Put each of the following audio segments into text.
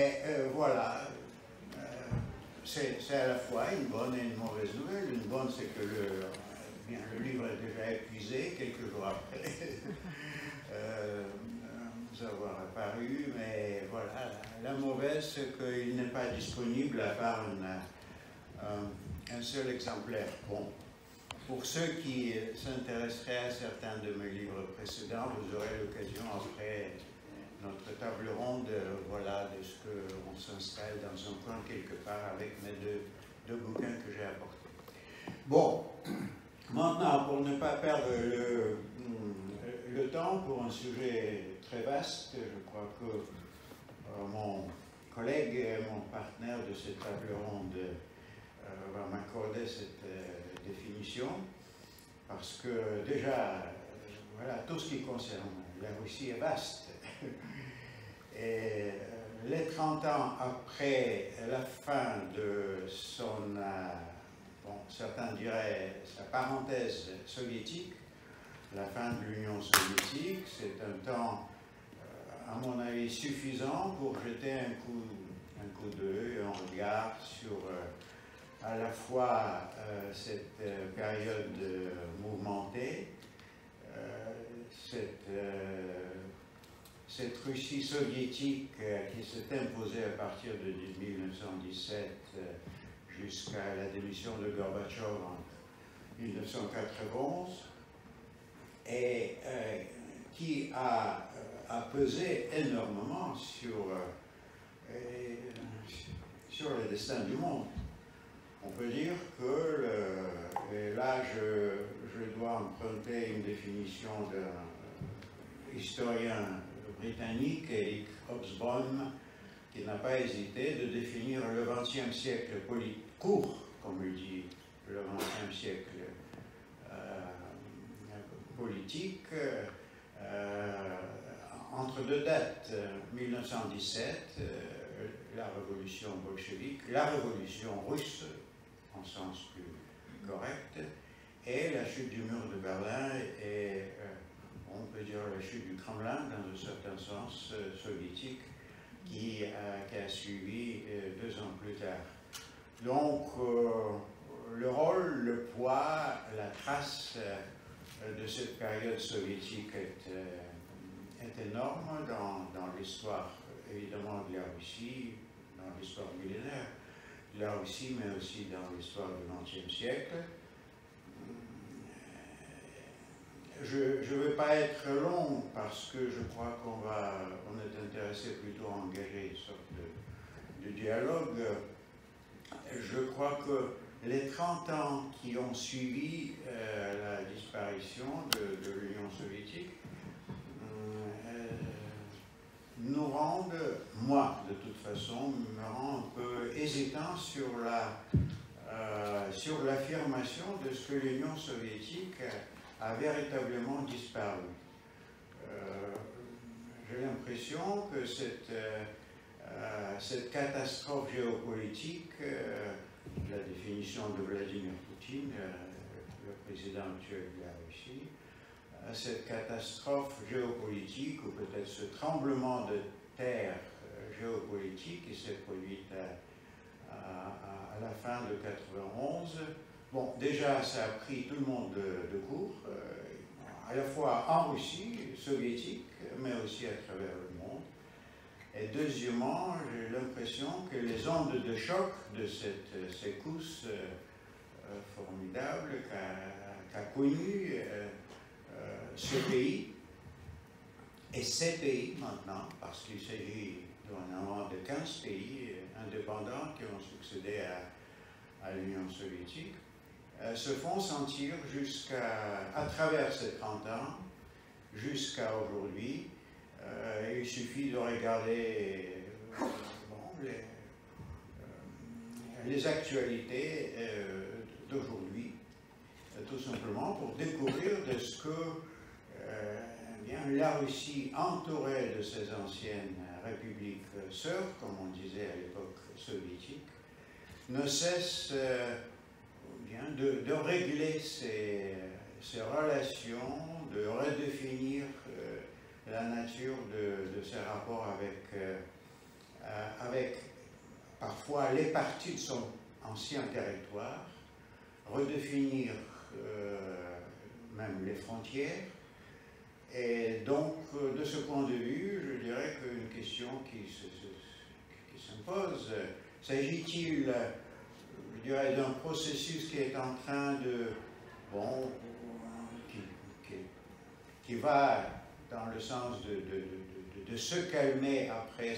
Et voilà, c'est à la fois une bonne et une mauvaise nouvelle. Une bonne, c'est que le livre est déjà épuisé quelques jours après nous avoir apparu, mais voilà, la mauvaise, c'est qu'il n'est pas disponible à part un seul exemplaire. Bon, pour ceux qui s'intéresseraient à certains de mes livres précédents, vous aurez l'occasion après notre table ronde, voilà, de ce qu'on s'installe dans un coin quelque part avec mes deux bouquins que j'ai apportés. Bon, maintenant, pour ne pas perdre le temps pour un sujet très vaste, je crois que mon collègue et mon partenaire de cette table ronde va m'accorder cette définition, parce que déjà, voilà, tout ce qui concerne la Russie est vaste. Et les 30 ans après la fin de son, bon, certains diraient sa parenthèse soviétique, la fin de l'Union soviétique, c'est un temps, à mon avis, suffisant pour jeter un coup d'œil, un regard sur à la fois cette période mouvementée, cette Russie soviétique qui s'est imposée à partir de 1917 jusqu'à la démission de Gorbatchev en 1991, et qui a pesé énormément sur le destin du monde. On peut dire que, et là je dois emprunter une définition d'un historien britannique, Eric Hobsbawm, qui n'a pas hésité de définir le XXe siècle court, comme il dit, le XXe siècle politique, entre deux dates, 1917, la révolution bolchevique, la révolution russe, en sens plus correct, et la chute du mur de Berlin et on peut dire la chute du Kremlin dans un certain sens soviétique qui a suivi 2 ans plus tard. Donc le rôle, le poids, la trace de cette période soviétique est énorme dans l'histoire évidemment de la Russie, dans l'histoire millénaire de la Russie, mais aussi dans l'histoire du XXe siècle. Je ne vais pas être long parce que je crois qu'on est intéressé plutôt à engager une sorte de dialogue. Je crois que les 30 ans qui ont suivi la disparition de l'Union soviétique nous rendent, moi de toute façon, me rend un peu hésitant sur l'affirmation de ce que l'Union soviétique a véritablement disparu. J'ai l'impression que cette catastrophe géopolitique, la définition de Vladimir Poutine, le président actuel de la Russie, cette catastrophe géopolitique, ou peut-être ce tremblement de terre géopolitique qui s'est produit à la fin de 1991, bon, déjà, ça a pris tout le monde de court, à la fois en Russie soviétique, mais aussi à travers le monde. Et deuxièmement, j'ai l'impression que les ondes de choc de cette secousse formidable qu'a connue ce pays, et ces pays maintenant, parce qu'il s'agit de 15 pays indépendants qui ont succédé à l'Union soviétique, se font sentir à travers ces 30 ans, jusqu'à aujourd'hui. Il suffit de regarder les actualités d'aujourd'hui, tout simplement pour découvrir de ce que la Russie, entourée de ses anciennes républiques sœurs, comme on disait à l'époque soviétique, ne cesse de régler ses relations, de redéfinir la nature de ses rapports avec parfois les parties de son ancien territoire, redéfinir même les frontières. Et donc, de ce point de vue, je dirais qu'une question qui s'impose, s'agit-il, je dirais, d'un processus qui est en train de, bon, qui va dans le sens de se calmer après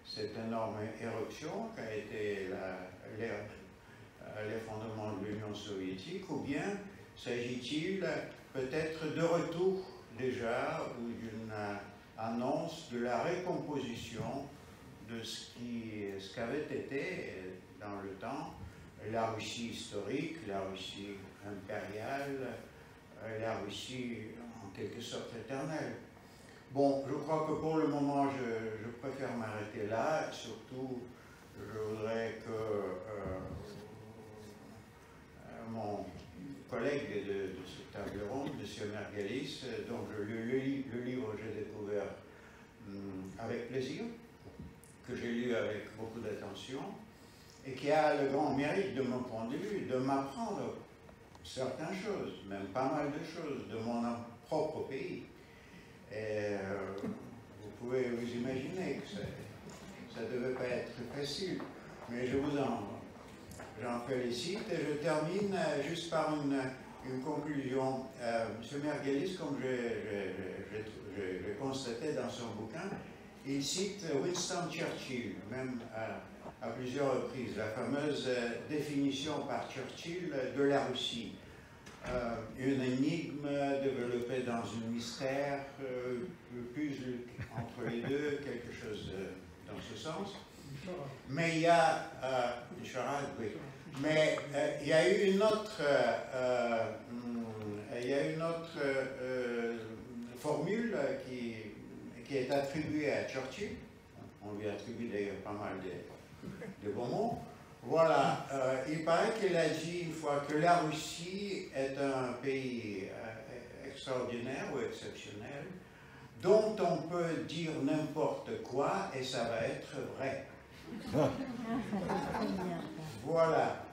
cette énorme éruption qu'a été l'effondrement de l'Union soviétique, ou bien s'agit-il peut-être de retour déjà ou d'une annonce de la récomposition de ce qu'avait été dans le temps la Russie historique, la Russie impériale, la Russie en quelque sorte éternelle. Bon, je crois que pour le moment, je préfère m'arrêter là. Surtout, je voudrais que mon collègue de ce table ronde, M. Margalis, dont le livre j'ai découvert avec plaisir, que j'ai lu avec beaucoup d'attention, et qui a le grand mérite, de mon point de vue, de m'apprendre certaines choses, même pas mal de choses, de mon propre pays. Et vous pouvez vous imaginer que ça ne devait pas être facile, mais j'en félicite. Et je termine juste par une conclusion. M. Margalis, comme j'ai constaté dans son bouquin, il cite Winston Churchill, même à plusieurs reprises, la fameuse définition par Churchill de la Russie. Une énigme développée dans un mystère, puzzle entre les deux, quelque chose dans ce sens. Mais il y a une charade, oui. Mais il y a eu une autre, formule qui est attribuée à Churchill. On lui attribue d'ailleurs pas mal de bons mots. Voilà, il paraît qu'il a dit une fois que la Russie est un pays extraordinaire ou exceptionnel, dont on peut dire n'importe quoi et ça va être vrai. Voilà.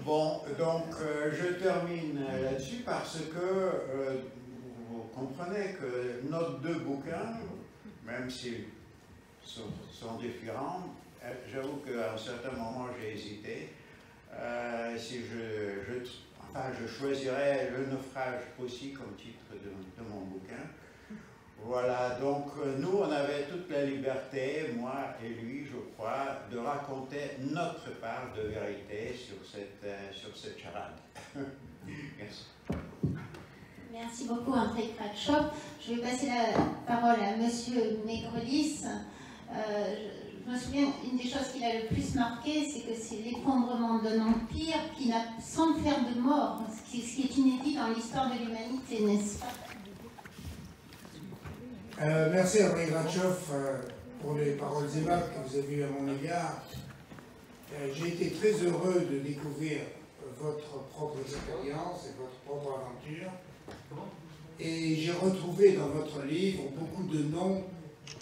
Bon, donc je termine là-dessus parce que vous comprenez que nos deux bouquins, même s'ils sont différents, j'avoue qu'à un certain moment j'ai hésité. Si je choisirais Le naufrage aussi comme titre de mon bouquin. Voilà, donc nous on avait toute la liberté, moi et lui je crois, de raconter notre part de vérité sur cette charade. Merci. Merci beaucoup André Kratchov. Je vais passer la parole à Monsieur Maigrelis. Je me souviens, une des choses qui l'a le plus marqué, c'est que c'est l'effondrement d'un empire qui n'a, sans faire de mort, ce qui est inédit dans l'histoire de l'humanité, n'est-ce pas? Merci André Kratchov pour les paroles aimables que vous avez eues à mon égard. J'ai été très heureux de découvrir votre propre expérience et votre propre aventure. Et j'ai retrouvé dans votre livre beaucoup de noms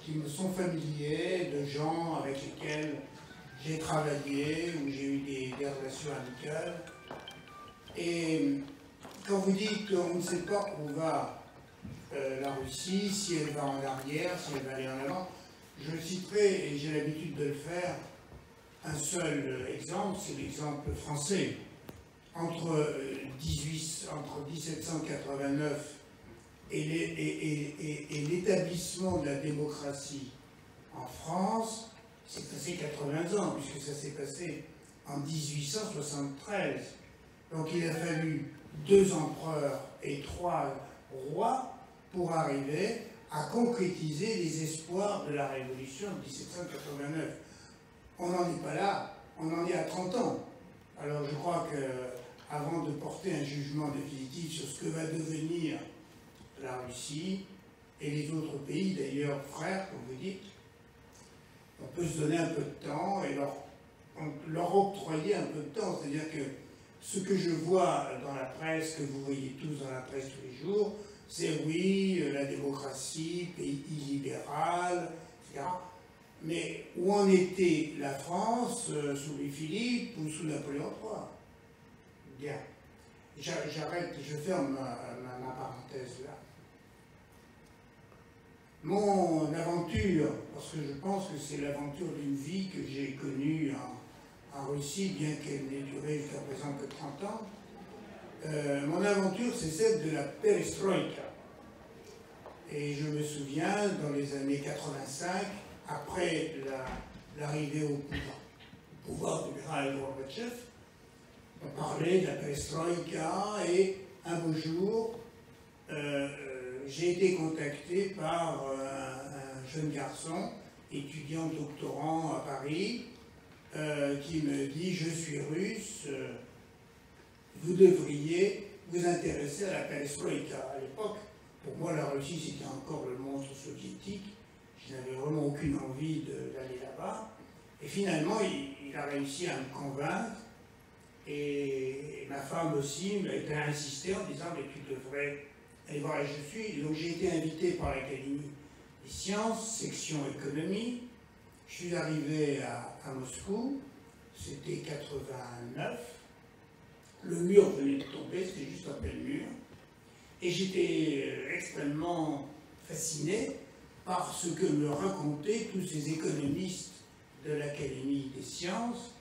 qui me sont familiers, de gens avec lesquels j'ai travaillé, où j'ai eu des relations amicales. Et quand vous dites qu'on ne sait pas où va la Russie, si elle va en arrière, si elle va aller en avant, je citerai, et j'ai l'habitude de le faire, un seul exemple, c'est l'exemple français. Entre 1789 et l'établissement de la démocratie en France, c'est passé 80 ans, puisque ça s'est passé en 1873. Donc il a fallu 2 empereurs et 3 rois pour arriver à concrétiser les espoirs de la Révolution de 1789. On n'en est pas là, on en est à 30 ans. Alors je crois qu'avant de porter un jugement définitif sur ce que va devenir la Russie et les autres pays, d'ailleurs frères, comme vous dites, on peut se donner un peu de temps et leur octroyer un peu de temps. C'est-à-dire que ce que je vois dans la presse, que vous voyez tous dans la presse tous les jours, c'est oui, la démocratie, pays illibéral, etc. Mais où en était la France sous Louis-Philippe ou sous Napoléon III? Bien. J'arrête, je ferme ma parenthèse là. Mon aventure, parce que je pense que c'est l'aventure d'une vie que j'ai connue en Russie, bien qu'elle n'ait duré jusqu'à présent que 30 ans, mon aventure, c'est celle de la perestroïka. Et je me souviens, dans les années 85, après l'arrivée au pouvoir du Mikhaïl Gorbatchev, on parlait de la perestroïka et un beau jour, j'ai été contacté par un jeune garçon, étudiant doctorant à Paris, qui me dit « Je suis russe, vous devriez vous intéresser à la perestroïka ». À l'époque, pour moi, la Russie, c'était encore le monstre soviétique. Je n'avais vraiment aucune envie d'aller là-bas. Et finalement, il a réussi à me convaincre. Et ma femme aussi m'a insisté en disant « Mais tu devrais aller voir ». Et je suis. Donc j'ai été invité par l'Académie des sciences, section économie. Je suis arrivé à Moscou. C'était 89. Le mur venait de tomber, c'était juste après le mur. Et j'étais extrêmement fasciné par ce que me racontaient tous ces économistes de l'Académie des sciences,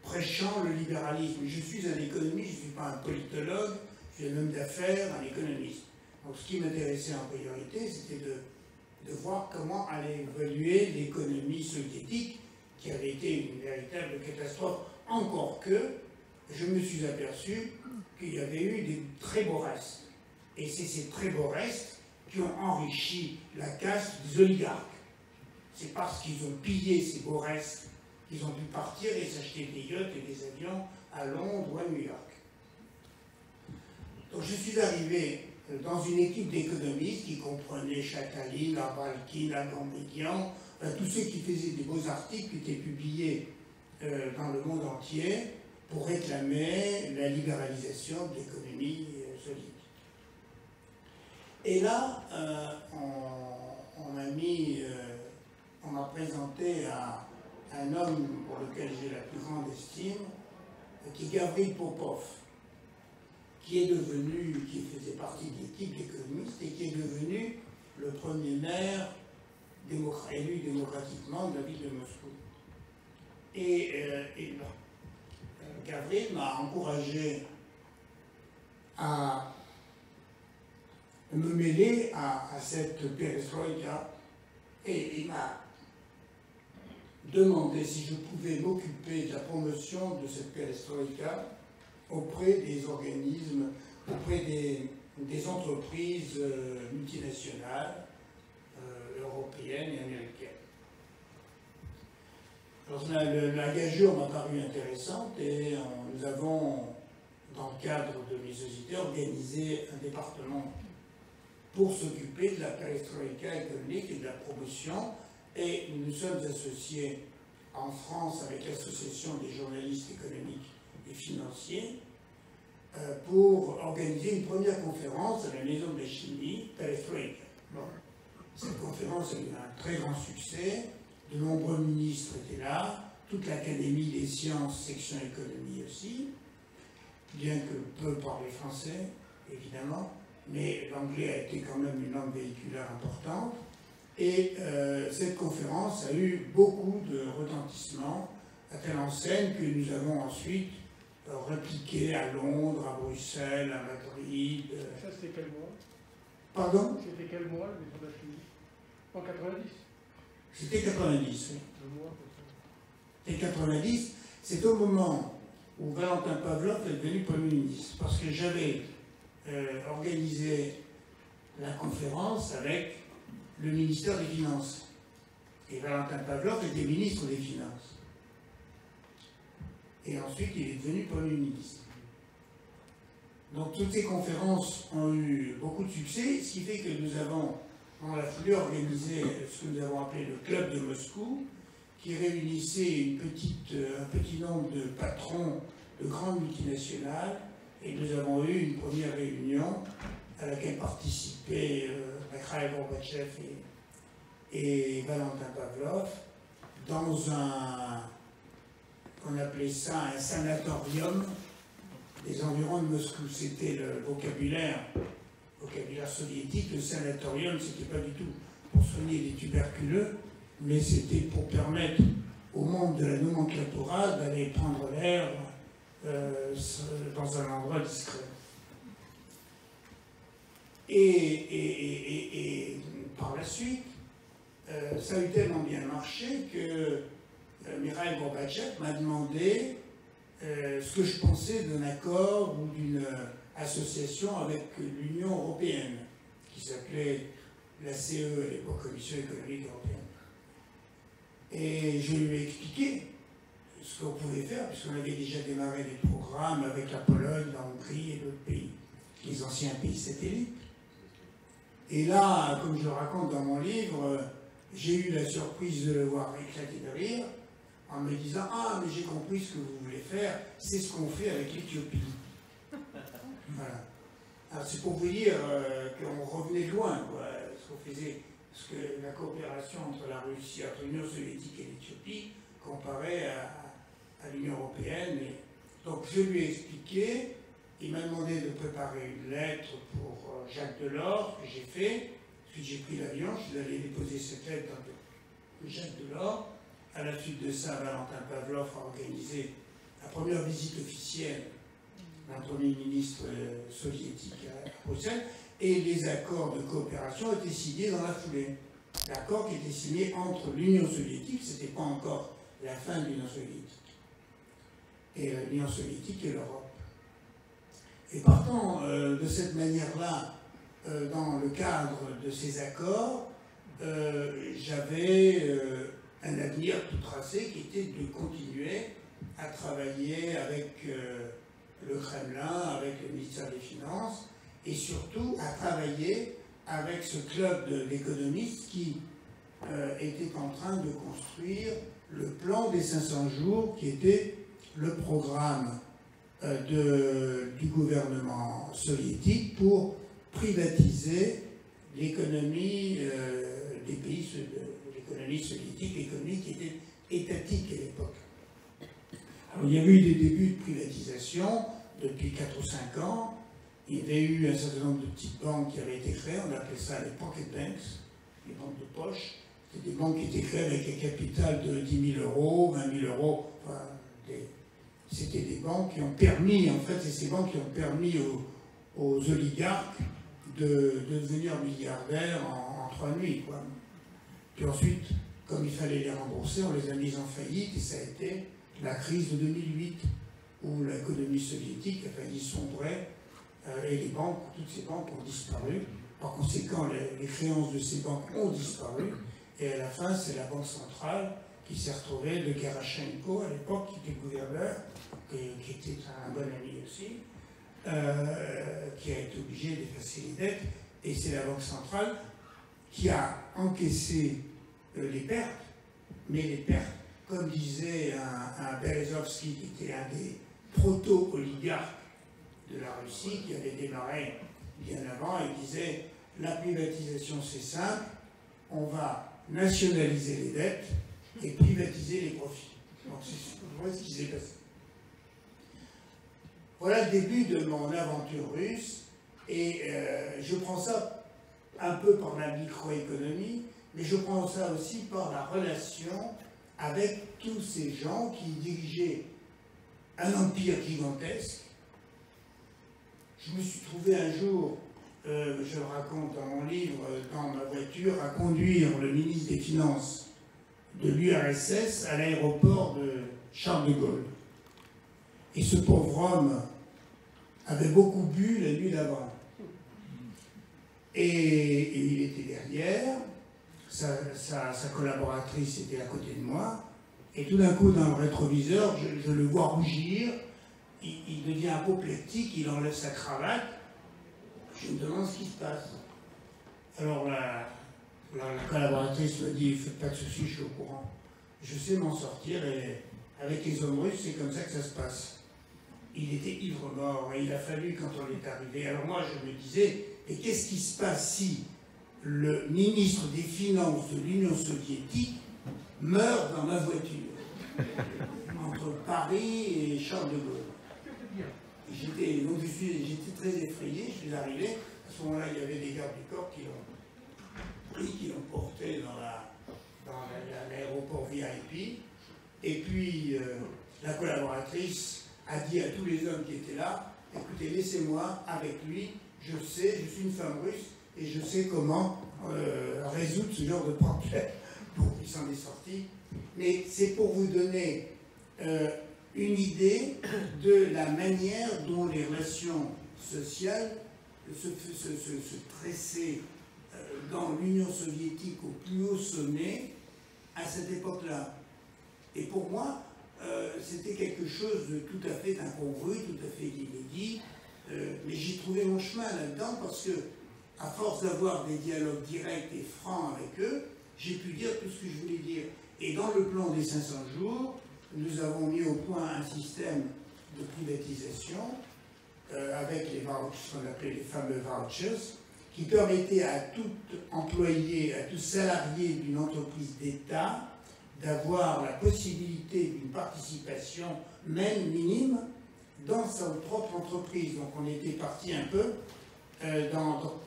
prêchant le libéralisme. Je suis un économiste, je ne suis pas un politologue, je suis un homme d'affaires, un économiste. Donc ce qui m'intéressait en priorité, c'était de voir comment allait évoluer l'économie soviétique, qui avait été une véritable catastrophe, encore que je me suis aperçu qu'il y avait eu des très beaux restes. Et c'est ces très beaux restes qui ont enrichi la caste des oligarques. C'est parce qu'ils ont pillé ces beaux restes qu'ils ont pu partir et s'acheter des yachts et des avions à Londres ou à New York. Donc je suis arrivé dans une équipe d'économistes qui comprenait Chakalin, Abalkin, Agambédian, tous ceux qui faisaient des beaux articles qui étaient publiés dans le monde entier pour réclamer la libéralisation de l'économie soviétique. Et là, on m'a présenté à un homme pour lequel j'ai la plus grande estime, qui est Gavril Popov, qui faisait partie de l'équipe d'économistes et qui est devenu le premier maire élu démocratiquement de la ville de Moscou. Et Gavril m'a encouragé à me mêler à cette perestroïka et il m'a demandé si je pouvais m'occuper de la promotion de cette perestroïka auprès des organismes, auprès des entreprises multinationales, européennes et américaines. Alors, la gageure m'a paru intéressante et nous avons, dans le cadre de mes sociétés, organisé un département pour s'occuper de la perestroïka économique et de la promotion. Et nous nous sommes associés en France avec l'Association des journalistes économiques et financiers pour organiser une première conférence à la Maison de la Chimie, Perestroïka. Bon. Cette conférence a eu un très grand succès, de nombreux ministres étaient là, toute l'Académie des sciences, section économie aussi, bien que peu parlaient français, évidemment, mais l'anglais a été quand même une langue véhiculaire importante. Et cette conférence a eu beaucoup de retentissement, à telle enseigne que nous avons ensuite répliqué à Londres, à Bruxelles, à Madrid. Ça, c'était quel mois? Pardon? C'était quel mois, le Maison de la Chimie? En 90? C'était 90, oui. Le mois, C'était 90. C'est au moment où Valentin Pavlov est devenu Premier ministre, parce que j'avais organisé la conférence avec le ministère des Finances. Et Valentin Pavlov était ministre des Finances. Et ensuite, il est devenu Premier ministre. Donc, toutes ces conférences ont eu beaucoup de succès, ce qui fait que nous avons, dans la foulée, organisé ce que nous avons appelé le Club de Moscou, qui réunissait un petit nombre de patrons de grandes multinationales. Et nous avons eu une première réunion à laquelle participaient Mikhaïl Gorbatchev et Valentin Pavlov. dans un, on appelait ça un sanatorium des environs de Moscou. C'était le vocabulaire soviétique. Le sanatorium, c'était pas du tout pour soigner les tuberculeux, mais c'était pour permettre au monde de la nomenclatura d'aller prendre l'air dans un endroit discret. Et par la suite, ça a eu tellement bien marché que Mikhail Gorbatchev m'a demandé ce que je pensais d'un accord ou d'une association avec l'Union européenne, qui s'appelait la CE à l'époque, Commission économique européenne. Et je lui ai expliqué ce qu'on pouvait faire, puisqu'on avait déjà démarré des programmes avec la Pologne, la Hongrie et d'autres pays, les anciens pays satellites. Et là, comme je le raconte dans mon livre, j'ai eu la surprise de le voir éclater de rire en me disant « Ah, mais j'ai compris ce que vous voulez faire, c'est ce qu'on fait avec l'Éthiopie. » Voilà. Alors c'est pour vous dire qu'on revenait de loin, quoi, ce qu'on faisait, parce que la coopération entre la Russie, entre l'Union soviétique et l'Éthiopie, comparée à l'Union européenne. Donc je lui ai expliqué, il m'a demandé de préparer une lettre pour Jacques Delors, que j'ai fait. Puis j'ai pris l'avion, je suis allé déposer cette lettre dans Jacques Delors. À la suite de ça, Valentin Pavlov a organisé la première visite officielle d'un Premier ministre soviétique à Bruxelles, et les accords de coopération étaient signés dans la foulée. L'accord qui était signé entre l'Union soviétique, ce n'était pas encore la fin de l'Union soviétique, et l'Union soviétique et l'Europe. Et partant de cette manière-là, dans le cadre de ces accords, j'avais un avenir tout tracé qui était de continuer à travailler avec le Kremlin, avec le ministère des Finances, et surtout à travailler avec ce club d'économistes qui était en train de construire le plan des 500 jours, qui était le programme du gouvernement soviétique pour privatiser l'économie des pays, l'économie soviétique, l'économie qui était étatique à l'époque. Alors, il y avait eu des débuts de privatisation depuis 4 ou 5 ans. Il y avait eu un certain nombre de petites banques qui avaient été créées, on appelait ça les pocket banks, les banques de poche. C'était des banques qui étaient créées avec un capital de 10 000 euros, 20 000 euros. Enfin, c'était des banques qui ont permis, en fait, c'est ces banques qui ont permis aux oligarques de devenir milliardaires en 3 nuits, quoi. Puis ensuite, comme il fallait les rembourser, on les a mis en faillite, et ça a été la crise de 2008, où l'économie soviétique a failli sombrer, et les banques, toutes ces banques ont disparu. Par conséquent, les créances de ces banques ont disparu, et à la fin, c'est la Banque centrale qui s'est retrouvée, de Gerashenko à l'époque, qui était gouverneur, qui était un bon ami aussi, qui a été obligé d'effacer les dettes, et c'est la Banque centrale qui a encaissé les pertes, mais les pertes, comme disait un Berezovski, qui était un des proto-oligarques de la Russie, qui avait démarré bien avant, et disait « La privatisation, c'est simple, on va nationaliser les dettes et privatiser les profits. » Donc c'est ce qui s'est passé. Voilà le début de mon aventure russe, et je prends ça un peu par la microéconomie, mais je prends ça aussi par la relation avec tous ces gens qui dirigeaient un empire gigantesque. Je me suis trouvé un jour, je le raconte dans mon livre, dans ma voiture, à conduire le ministre des Finances de l'URSS à l'aéroport de Charles de Gaulle. Et ce pauvre homme avait beaucoup bu la nuit d'avant. Et il était derrière, sa collaboratrice était à côté de moi, et tout d'un coup, dans le rétroviseur, je le vois rougir, il devient apoplectique, il enlève sa cravate, je me demande ce qui se passe. Alors la collaboratrice me dit, faites pas de soucis, je suis au courant. Je sais m'en sortir, et avec les hommes russes, c'est comme ça que ça se passe. Il était ivre-mort, et il a fallu, quand on est arrivé, alors moi je me disais, et qu'est-ce qui se passe si le ministre des Finances de l'Union soviétique meurt dans ma voiture, entre Paris et Charles de Gaulle. J'étais très effrayé, je suis arrivé, à ce moment-là il y avait des gardes du corps qui l'ont porté dans l'aéroport VIP, et puis la collaboratrice a dit à tous les hommes qui étaient là, écoutez, laissez-moi avec lui, je suis une femme russe, et je sais comment résoudre ce genre de problème. Bon, il s'en est sorti. Mais c'est pour vous donner une idée de la manière dont les relations sociales se tressaient dans l'Union soviétique au plus haut sommet à cette époque-là. Et pour moi, c'était quelque chose de tout à fait incongru, tout à fait inédit, mais j'ai trouvé mon chemin là-dedans parce que, à force d'avoir des dialogues directs et francs avec eux, j'ai pu dire tout ce que je voulais dire. Et dans le plan des 500 jours, nous avons mis au point un système de privatisation avec ce qu'on appelait les fameux vouchers, qui permettait à tout employé, à tout salarié d'une entreprise d'État d'avoir la possibilité d'une participation, même minime, dans sa propre entreprise. Donc on était parti un peu dans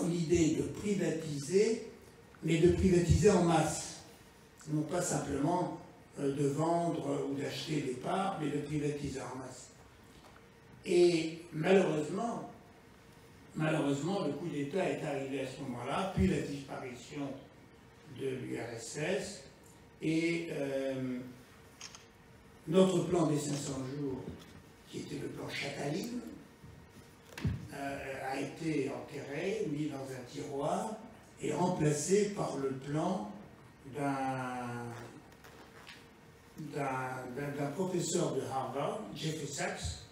l'idée de privatiser, mais de privatiser en masse. Non pas simplement de vendre ou d'acheter des parts, mais de privatiser en masse. Et malheureusement, le coup d'État est arrivé à ce moment-là, puis la disparition de l'URSS, et notre plan des 500 jours, qui était le plan Chataline, a été enterré, mis dans un tiroir, et remplacé par le plan d'un professeur de Harvard, Jeffrey Sachs,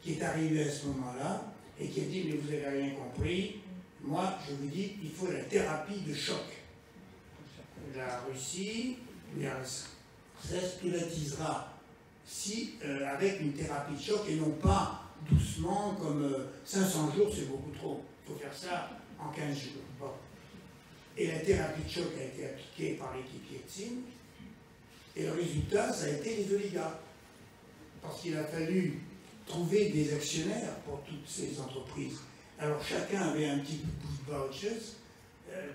qui est arrivé à ce moment-là, et qui a dit, mais vous n'avez rien compris, moi je vous dis, il faut la thérapie de choc. La Russie, l'URSS privatisera avec une thérapie de choc et non pas doucement comme 500 jours, c'est beaucoup trop. Il faut faire ça en 15 jours. Bon. Et la thérapie de choc a été appliquée par l'équipe Yeltsin, et le résultat, ça a été les oligarques. Parce qu'il a fallu trouver des actionnaires pour toutes ces entreprises. Alors chacun avait un petit bout de vouchers.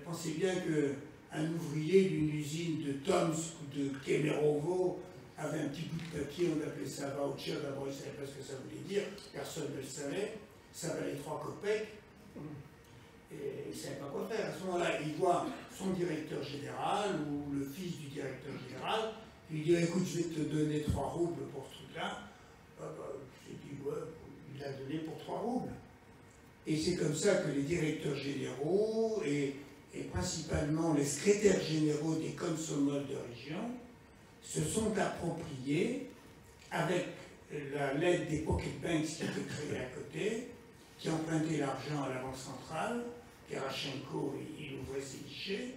Pensez bien qu'un ouvrier d'une usine de Tomsk ou de Kemerovo avait un petit bout de papier, on appelait ça voucher. D'abord, il ne savait pas ce que ça voulait dire, personne ne le savait. Ça valait 3 kopecks. Et il ne savait pas quoi faire. À ce moment-là, il voit son directeur général ou le fils du directeur général. Il lui dit, écoute, je vais te donner 3 roubles pour ce truc-là. J'ai dit, ouais, il l'a donné pour 3 roubles. Et c'est comme ça que les directeurs généraux et principalement les secrétaires généraux des komsomols de région se sont appropriés, avec l'aide des pocket banks qui étaient créés à côté, qui empruntaient l'argent à la Banque centrale, Terachenko, il ouvrait ses guichets,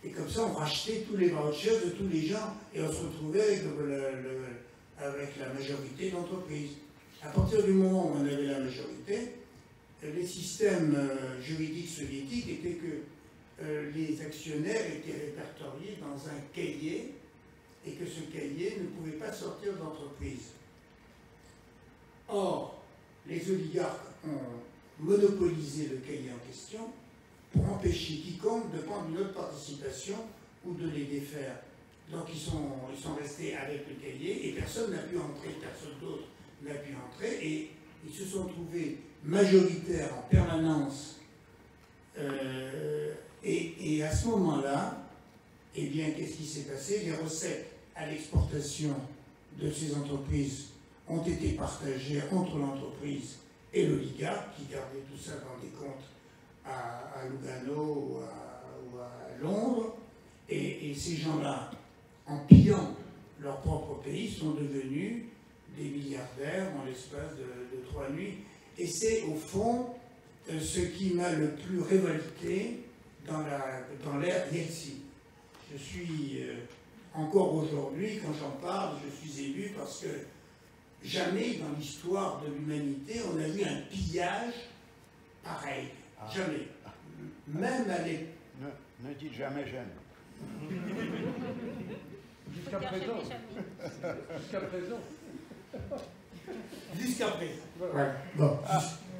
et comme ça on rachetait tous les vouchers de tous les gens, et on se retrouvait avec la majorité d'entreprises. À partir du moment où on avait la majorité, les systèmes juridiques soviétiques étaient que les actionnaires étaient répertoriés dans un cahier, et que ce cahier ne pouvait pas sortir de l'entreprise. Or, les oligarques ont monopolisé le cahier en question pour empêcher quiconque de prendre une autre participation ou de les défaire. Donc ils sont restés avec le cahier et personne n'a pu entrer, personne d'autre n'a pu entrer, et ils se sont trouvés majoritaires en permanence. Et à ce moment-là, eh bien, qu'est-ce qui s'est passé? Les recettes à l'exportation de ces entreprises ont été partagées entre l'entreprise et l'oligarque, qui gardait tout ça dans des comptes à Lugano ou à Londres. Et ces gens-là, en pillant leur propre pays, sont devenus des milliardaires en l'espace de 3 nuits. Et c'est au fond ce qui m'a le plus révolté dans l'ère Yeltsin. Je suis encore aujourd'hui, quand j'en parle, je suis ému parce que jamais dans l'histoire de l'humanité on a vu un pillage pareil. Jamais. Même à l'époque. Ne dites jamais jamais. Jusqu'à présent. Jusqu'à présent. Jusqu'à présent. Voilà. Bon.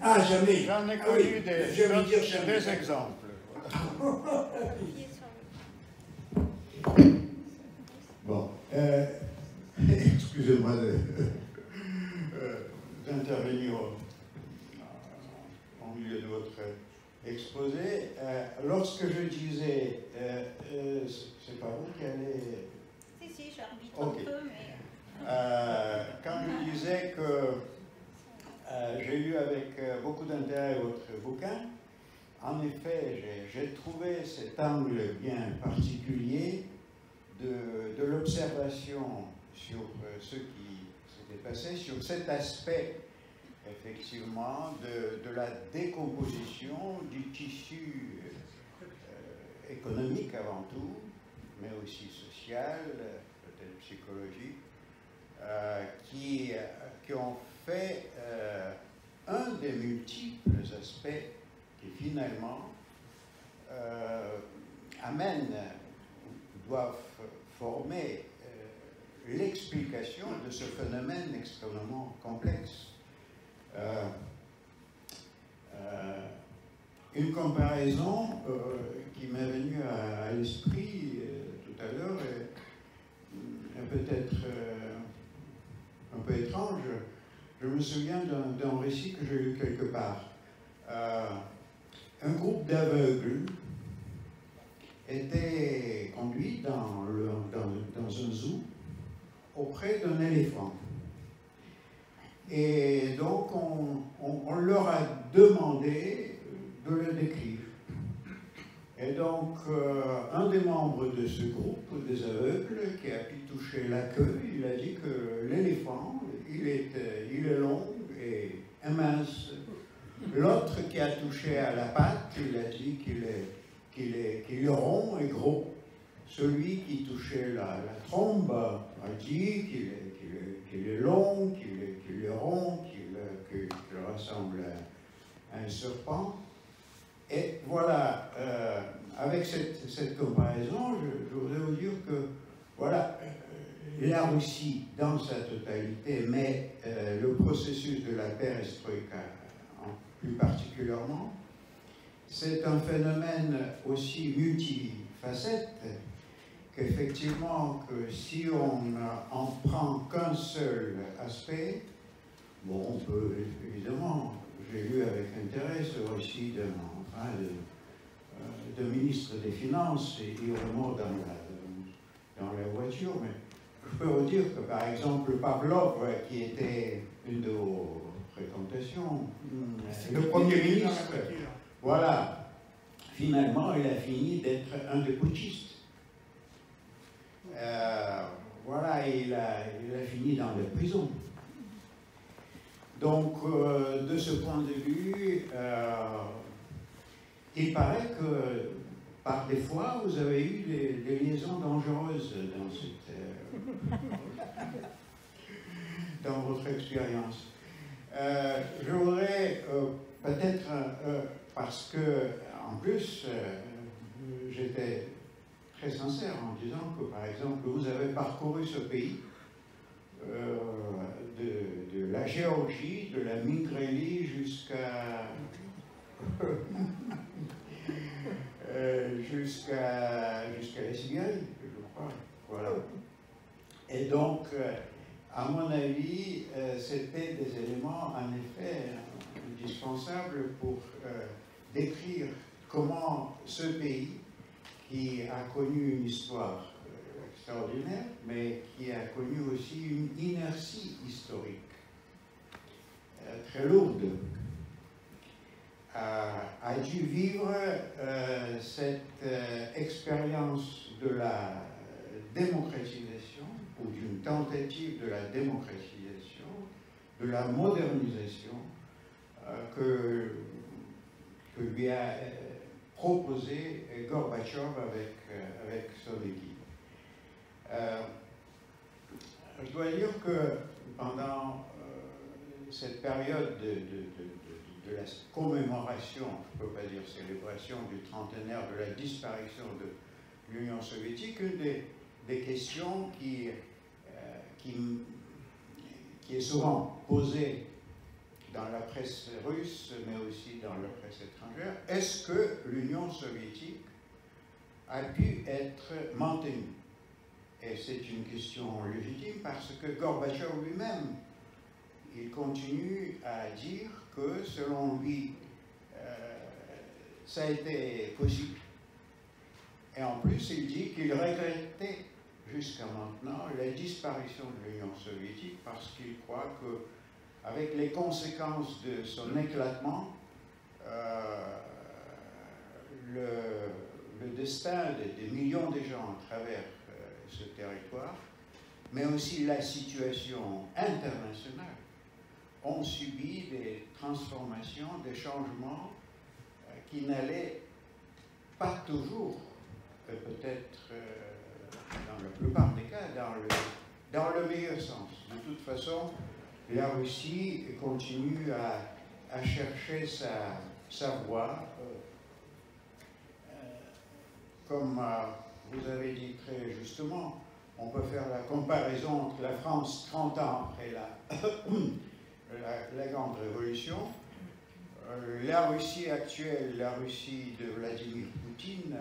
Ah, jamais. J'en ai Ah connu oui, des, je veux dire jamais. des exemples. Bon, excusez-moi d'intervenir au milieu de votre exposé. Lorsque je disais, c'est pas vous qui allez... Si, j'arbitre Ok. un peu, mais... Quand je disais que j'ai lu avec beaucoup d'intérêt votre bouquin, en effet, j'ai trouvé cet angle bien particulier de l'observation sur ce qui s'était passé, sur cet aspect, effectivement, de la décomposition du tissu économique avant tout, mais aussi social, peut-être psychologique, qui ont fait un des multiples aspects qui finalement amènent, doivent former l'explication de ce phénomène extrêmement complexe. Une comparaison qui m'est venue à l'esprit tout à l'heure est peut-être un peu étrange. Je me souviens d'un récit que j'ai lu quelque part. Un groupe d'aveugles était conduit dans un zoo auprès d'un éléphant. Et donc, on leur a demandé de le décrire. Et donc, un des membres de ce groupe des aveugles qui a pu toucher la queue, il a dit que l'éléphant, il est long et mince. L'autre qui a touché à la patte, il a dit qu'il est rond et gros. Celui qui touchait la trombe a dit qu'il est long, qu'il est rond, qu'il ressemble à un serpent. Et voilà, avec cette comparaison, je voudrais vous dire que, voilà, la Russie dans sa totalité, mais le processus de la perestroïka plus particulièrement, c'est un phénomène aussi multifacette qu'effectivement, que si on en prend qu'un seul aspect, bon, on peut évidemment, j'ai lu avec intérêt ce récit d'un ministre des Finances, et il remonte dans la voiture, mais je peux vous dire que par exemple Pavlov, qui était une de vos fréquentations, le Premier ministre, voilà, finalement il a fini d'être un des putschistes. Voilà, il a fini dans la prison. Donc, de ce point de vue, il paraît que, par des fois, vous avez eu des liaisons dangereuses dans votre expérience. Je voudrais peut-être, parce que, en plus, j'étais très sincère en disant que, par exemple, vous avez parcouru ce pays de la Géorgie, de la Mingrélie jusqu'à la Sibérie, je crois. Voilà. Et donc, à mon avis, c'était des éléments en effet indispensables pour décrire comment ce pays, qui a connu une histoire extraordinaire, mais qui a connu aussi une inertie historique très lourde, a dû vivre cette expérience de la démocratisation, ou d'une tentative de la démocratisation, de la modernisation que lui a proposé Gorbatchev avec son équipe. Je dois dire que pendant cette période de la commémoration, je ne peux pas dire célébration, du trentenaire de la disparition l'Union soviétique, une des questions qui est souvent posée dans la presse russe, mais aussi dans la presse étrangère, est-ce que l'Union soviétique a pu être maintenue? Et c'est une question légitime parce que Gorbatchev lui-même, il continue à dire que, selon lui, ça a été possible. Et en plus, il dit qu'il regrettait jusqu'à maintenant la disparition de l'Union soviétique parce qu'il croit qu'avec les conséquences de son éclatement, le destin des millions de gens à travers ce territoire, mais aussi la situation internationale, ont subi des transformations, des changements qui n'allaient pas toujours, peut-être dans la plupart des cas, dans le meilleur sens. De toute façon, la Russie continue à chercher sa voie. Comme vous avez dit très justement, on peut faire la comparaison entre la France 30 ans après la Grande Révolution, la Russie actuelle, la Russie de Vladimir Poutine.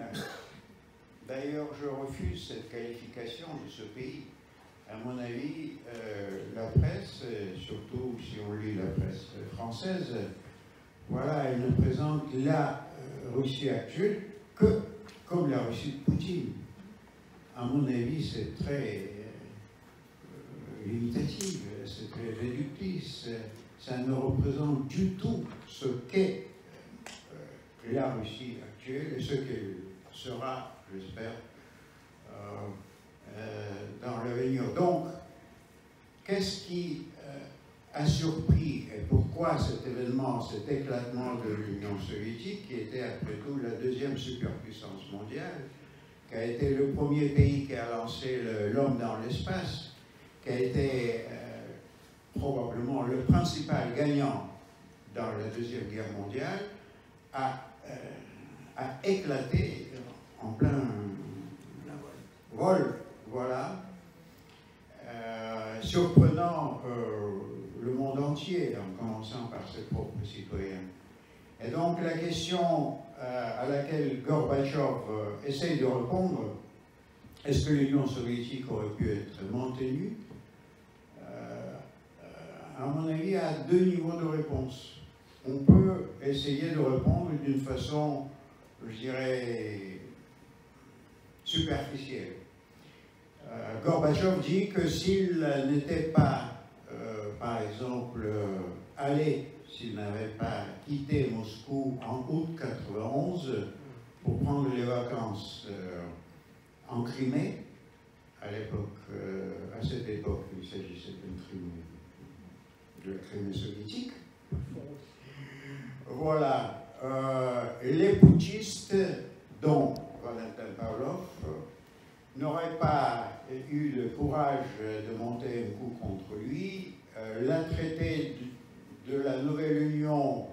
D'ailleurs, je refuse cette qualification de ce pays. À mon avis, la presse, surtout si on lit la presse française, voilà, elle ne présente la Russie actuelle que comme la Russie de Poutine. À mon avis, c'est très limitatif, c'est très réductif, ça ne représente du tout ce qu'est la Russie actuelle et ce qu'elle sera, j'espère, dans l'avenir. Donc, qu'est-ce qui a surpris et pourquoi cet événement, cet éclatement de l'Union soviétique, qui était après tout la deuxième superpuissance mondiale, qui a été le premier pays qui a lancé l'homme dans l'espace, qui a été probablement le principal gagnant dans la Deuxième Guerre mondiale, a éclaté en plein vol, voilà, surprenant le monde entier, en commençant par ses propres citoyens. Et donc la question à laquelle Gorbatchev essaye de répondre, est-ce que l'Union soviétique aurait pu être maintenue? À mon avis, à deux niveaux de réponse. On peut essayer de répondre d'une façon, je dirais, superficielle. Gorbatchev dit que s'il n'était pas, par exemple, s'il n'avait pas quitté Moscou en août 1991 pour prendre les vacances en Crimée, à cette époque, il s'agissait de la Crimée soviétique. Voilà, les putschistes, dont Valentin Pavlov, n'auraient pas eu le courage de monter un coup contre lui, l'a traité de la nouvelle Union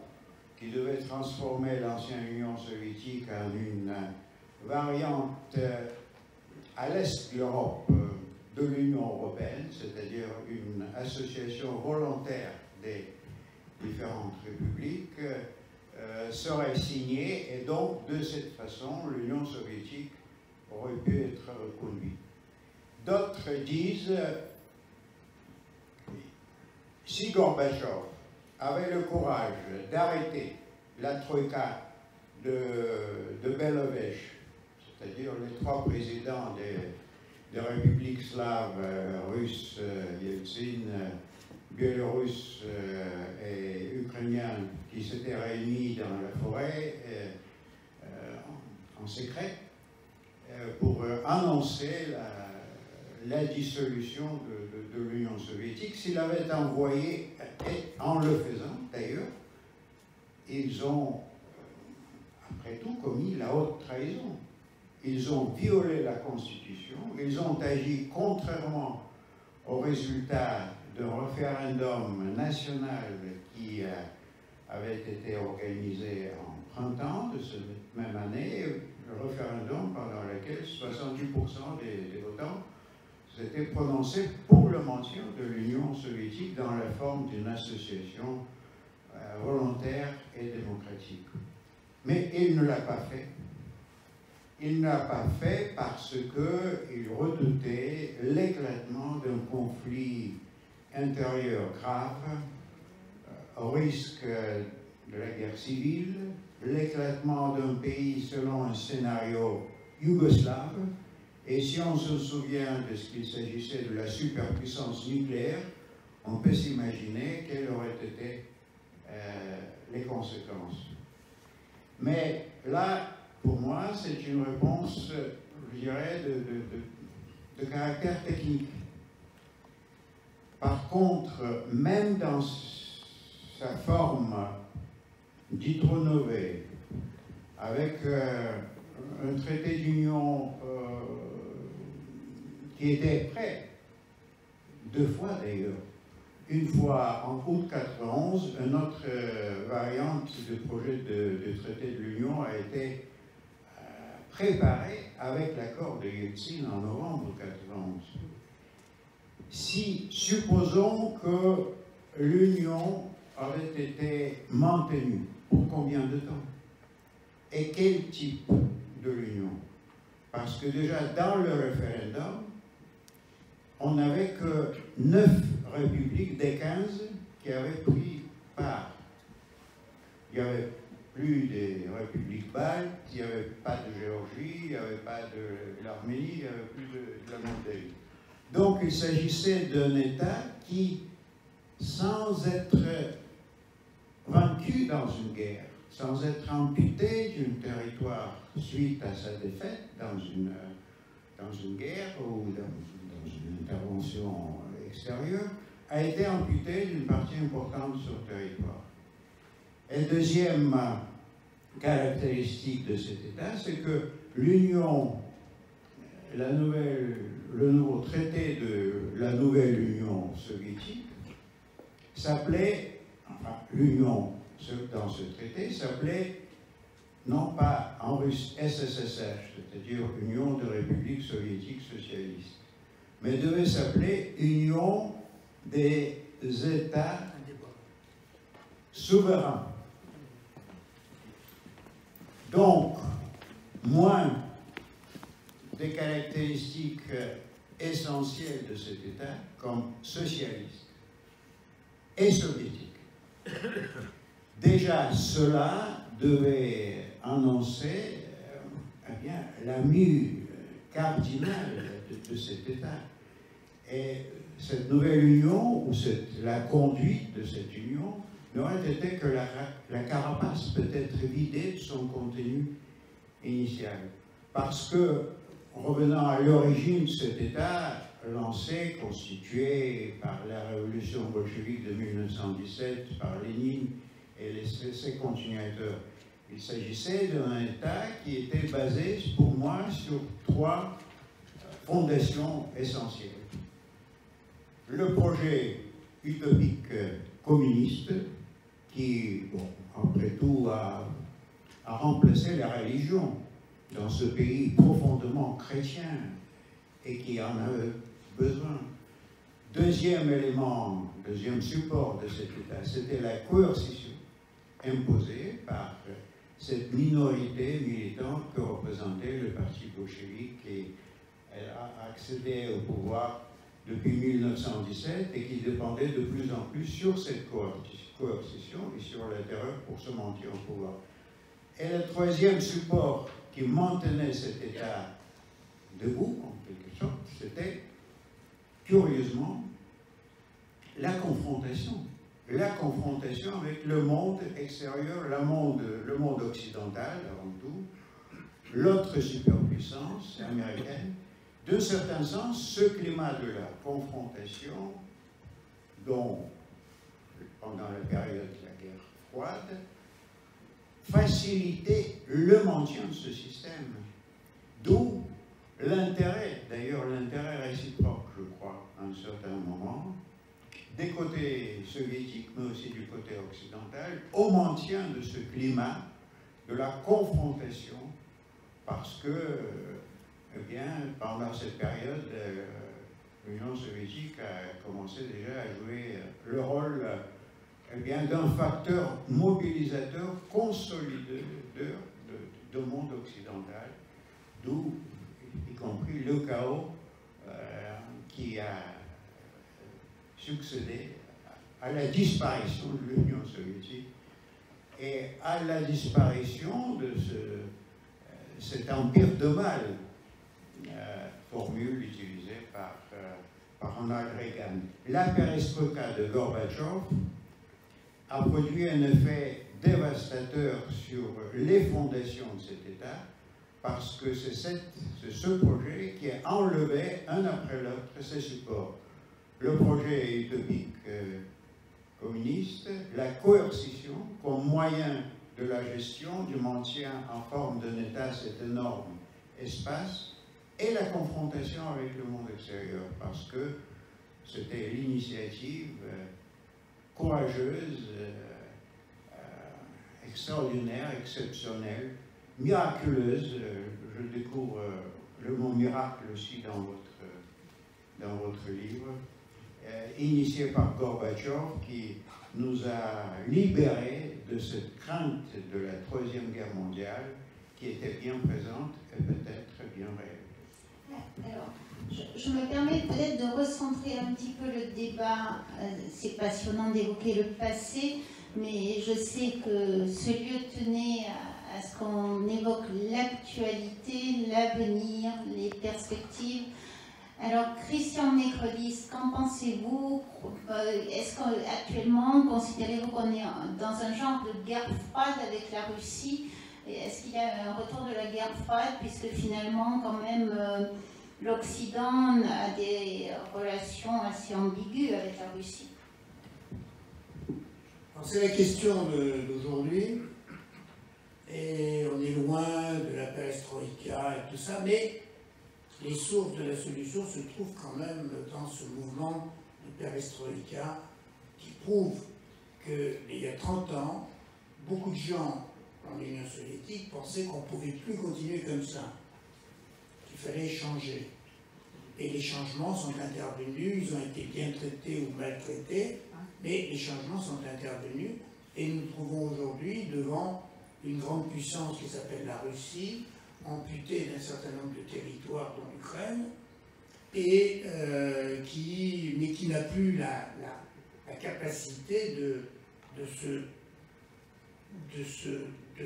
qui devait transformer l'ancienne Union soviétique en une variante à l'est de l'Europe de l'Union européenne, c'est-à-dire une association volontaire des différentes républiques, serait signée et donc de cette façon l'Union soviétique aurait pu être reconduite. D'autres disent, si Gorbatchev avait le courage d'arrêter la troïka de Belovesh, c'est-à-dire les trois présidents des républiques slaves, russes, Yeltsin, biélorusse et ukrainien, qui s'étaient réunis dans la forêt en secret pour annoncer la dissolution de l'Union soviétique. S'il avait envoyé, et en le faisant d'ailleurs, ils ont, après tout, commis la haute trahison. Ils ont violé la Constitution, ils ont agi contrairement au résultat d'un référendum national qui avait été organisé en printemps de cette même année, le référendum pendant lequel 70% des votants s'étaient prononcés pour le maintien de l'Union soviétique dans la forme d'une association volontaire et démocratique. Mais il ne l'a pas fait. Il ne l'a pas fait parce qu'il redoutait l'éclatement d'un conflit intérieur grave, au risque de la guerre civile, l'éclatement d'un pays selon un scénario yougoslave. Et si on se souvient de ce qu'il s'agissait de la superpuissance nucléaire, on peut s'imaginer quelles auraient été les conséquences. Mais là, pour moi, c'est une réponse, je dirais, de caractère technique. Par contre, même dans sa forme d'hydronové, avec un traité d'union qui était prêt, 2 fois d'ailleurs. Une fois en août 91, une autre variante de projet de traité de l'Union a été préparée avec l'accord de Yeltsin en novembre 91. Si, supposons que l'Union avait été maintenue, pour combien de temps? Et quel type de l'Union? Parce que déjà, dans le référendum, on n'avait que 9 républiques des 15 qui avaient pris part. Il n'y avait plus des républiques baltes, il n'y avait pas de Géorgie, il n'y avait pas de l'Arménie, il n'y avait plus de la Moldavie. Donc il s'agissait d'un État qui, sans être vaincu dans une guerre, sans être amputé d'un territoire suite à sa défaite dans une guerre ou dans une intervention extérieure, a été amputé d'une partie importante de son territoire. Et deuxième caractéristique de cet État, c'est que l'Union, le nouveau traité de la nouvelle Union soviétique s'appelait, enfin l'Union dans ce traité s'appelait non pas en russe SSSR, c'est-à-dire Union de Républiques soviétiques socialistes, mais devait s'appeler Union des États souverains. Donc, moins des caractéristiques essentielles de cet État comme socialiste et soviétique. Déjà, cela devait annoncer eh bien, la mue cardinale de cet État. Et cette nouvelle union, ou la conduite de cette union, n'aurait été que la carapace peut-être vidée de son contenu initial. Parce que, revenant à l'origine de cet État, lancé, constitué par la révolution bolchevique de 1917, par Lénine et ses continuateurs, il s'agissait d'un État qui était basé, pour moi, sur 3 fondations essentielles. Le projet utopique communiste, qui, bon, après tout, a remplacé la religion dans ce pays profondément chrétien et qui en avait besoin. Deuxième élément, deuxième support de cet État, c'était la coercition imposée par cette minorité militante que représentait le parti bolchevique qui a accédé au pouvoir depuis 1917 et qui dépendait de plus en plus sur cette coercition et sur la terreur pour se maintenir au pouvoir. Et le troisième support qui maintenait cet État debout, en quelque sorte, c'était, curieusement, la confrontation. La confrontation avec le monde extérieur, le monde occidental avant tout, l'autre superpuissance américaine. D'un certain sens, ce climat de la confrontation, dont, pendant la période de la guerre froide, facilitait le maintien de ce système. D'où l'intérêt, d'ailleurs l'intérêt réciproque, je crois, à un certain moment, des côtés soviétiques, mais aussi du côté occidental, au maintien de ce climat de la confrontation, parce que eh bien, pendant cette période, l'Union soviétique a commencé déjà à jouer le rôle eh bien, d'un facteur mobilisateur, consolidateur du monde occidental, d'où, y compris le chaos qui a succédé à la disparition de l'Union soviétique et à la disparition de cet empire de mal, formule utilisée par Ronald Reagan. La perestroïka de Gorbatchev a produit un effet dévastateur sur les fondations de cet État, parce que c'est ce projet qui a enlevé un après l'autre ses supports. Le projet utopique communiste, la coercition comme moyen de la gestion du maintien en forme d'un État, cet énorme espace, et la confrontation avec le monde extérieur, parce que c'était l'initiative courageuse, extraordinaire, exceptionnelle, miraculeuse. Je découvre le mot miracle aussi dans votre livre, initié par Gorbatchev, qui nous a libérés de cette crainte de la Troisième Guerre mondiale qui était bien présente et peut-être bien réelle. Alors, je me permets peut-être de recentrer un petit peu le débat. C'est passionnant d'évoquer le passé, mais je sais que ce lieu tenait à ce qu'on évoque l'actualité, l'avenir, les perspectives. Alors, Christian Necrelis, qu'en pensez-vous? Est-ce qu'actuellement, considérez-vous qu'on est dans un genre de guerre froide avec la Russie? Est-ce qu'il y a un retour de la guerre froide, puisque finalement, quand même, l'Occident a des relations assez ambiguës avec la Russie? C'est la question d'aujourd'hui, et on est loin de la perestroïka et tout ça, mais les sources de la solution se trouvent quand même dans ce mouvement de perestroïka qui prouve qu'il y a 30 ans, beaucoup de gens dans l'Union soviétique pensaient qu'on ne pouvait plus continuer comme ça, qu'il fallait changer. Et les changements sont intervenus, ils ont été bien traités ou mal traités, mais les changements sont intervenus et nous nous trouvons aujourd'hui devant une grande puissance qui s'appelle la Russie, amputée d'un certain nombre de territoires dont l'Ukraine, et qui n'a plus la capacité de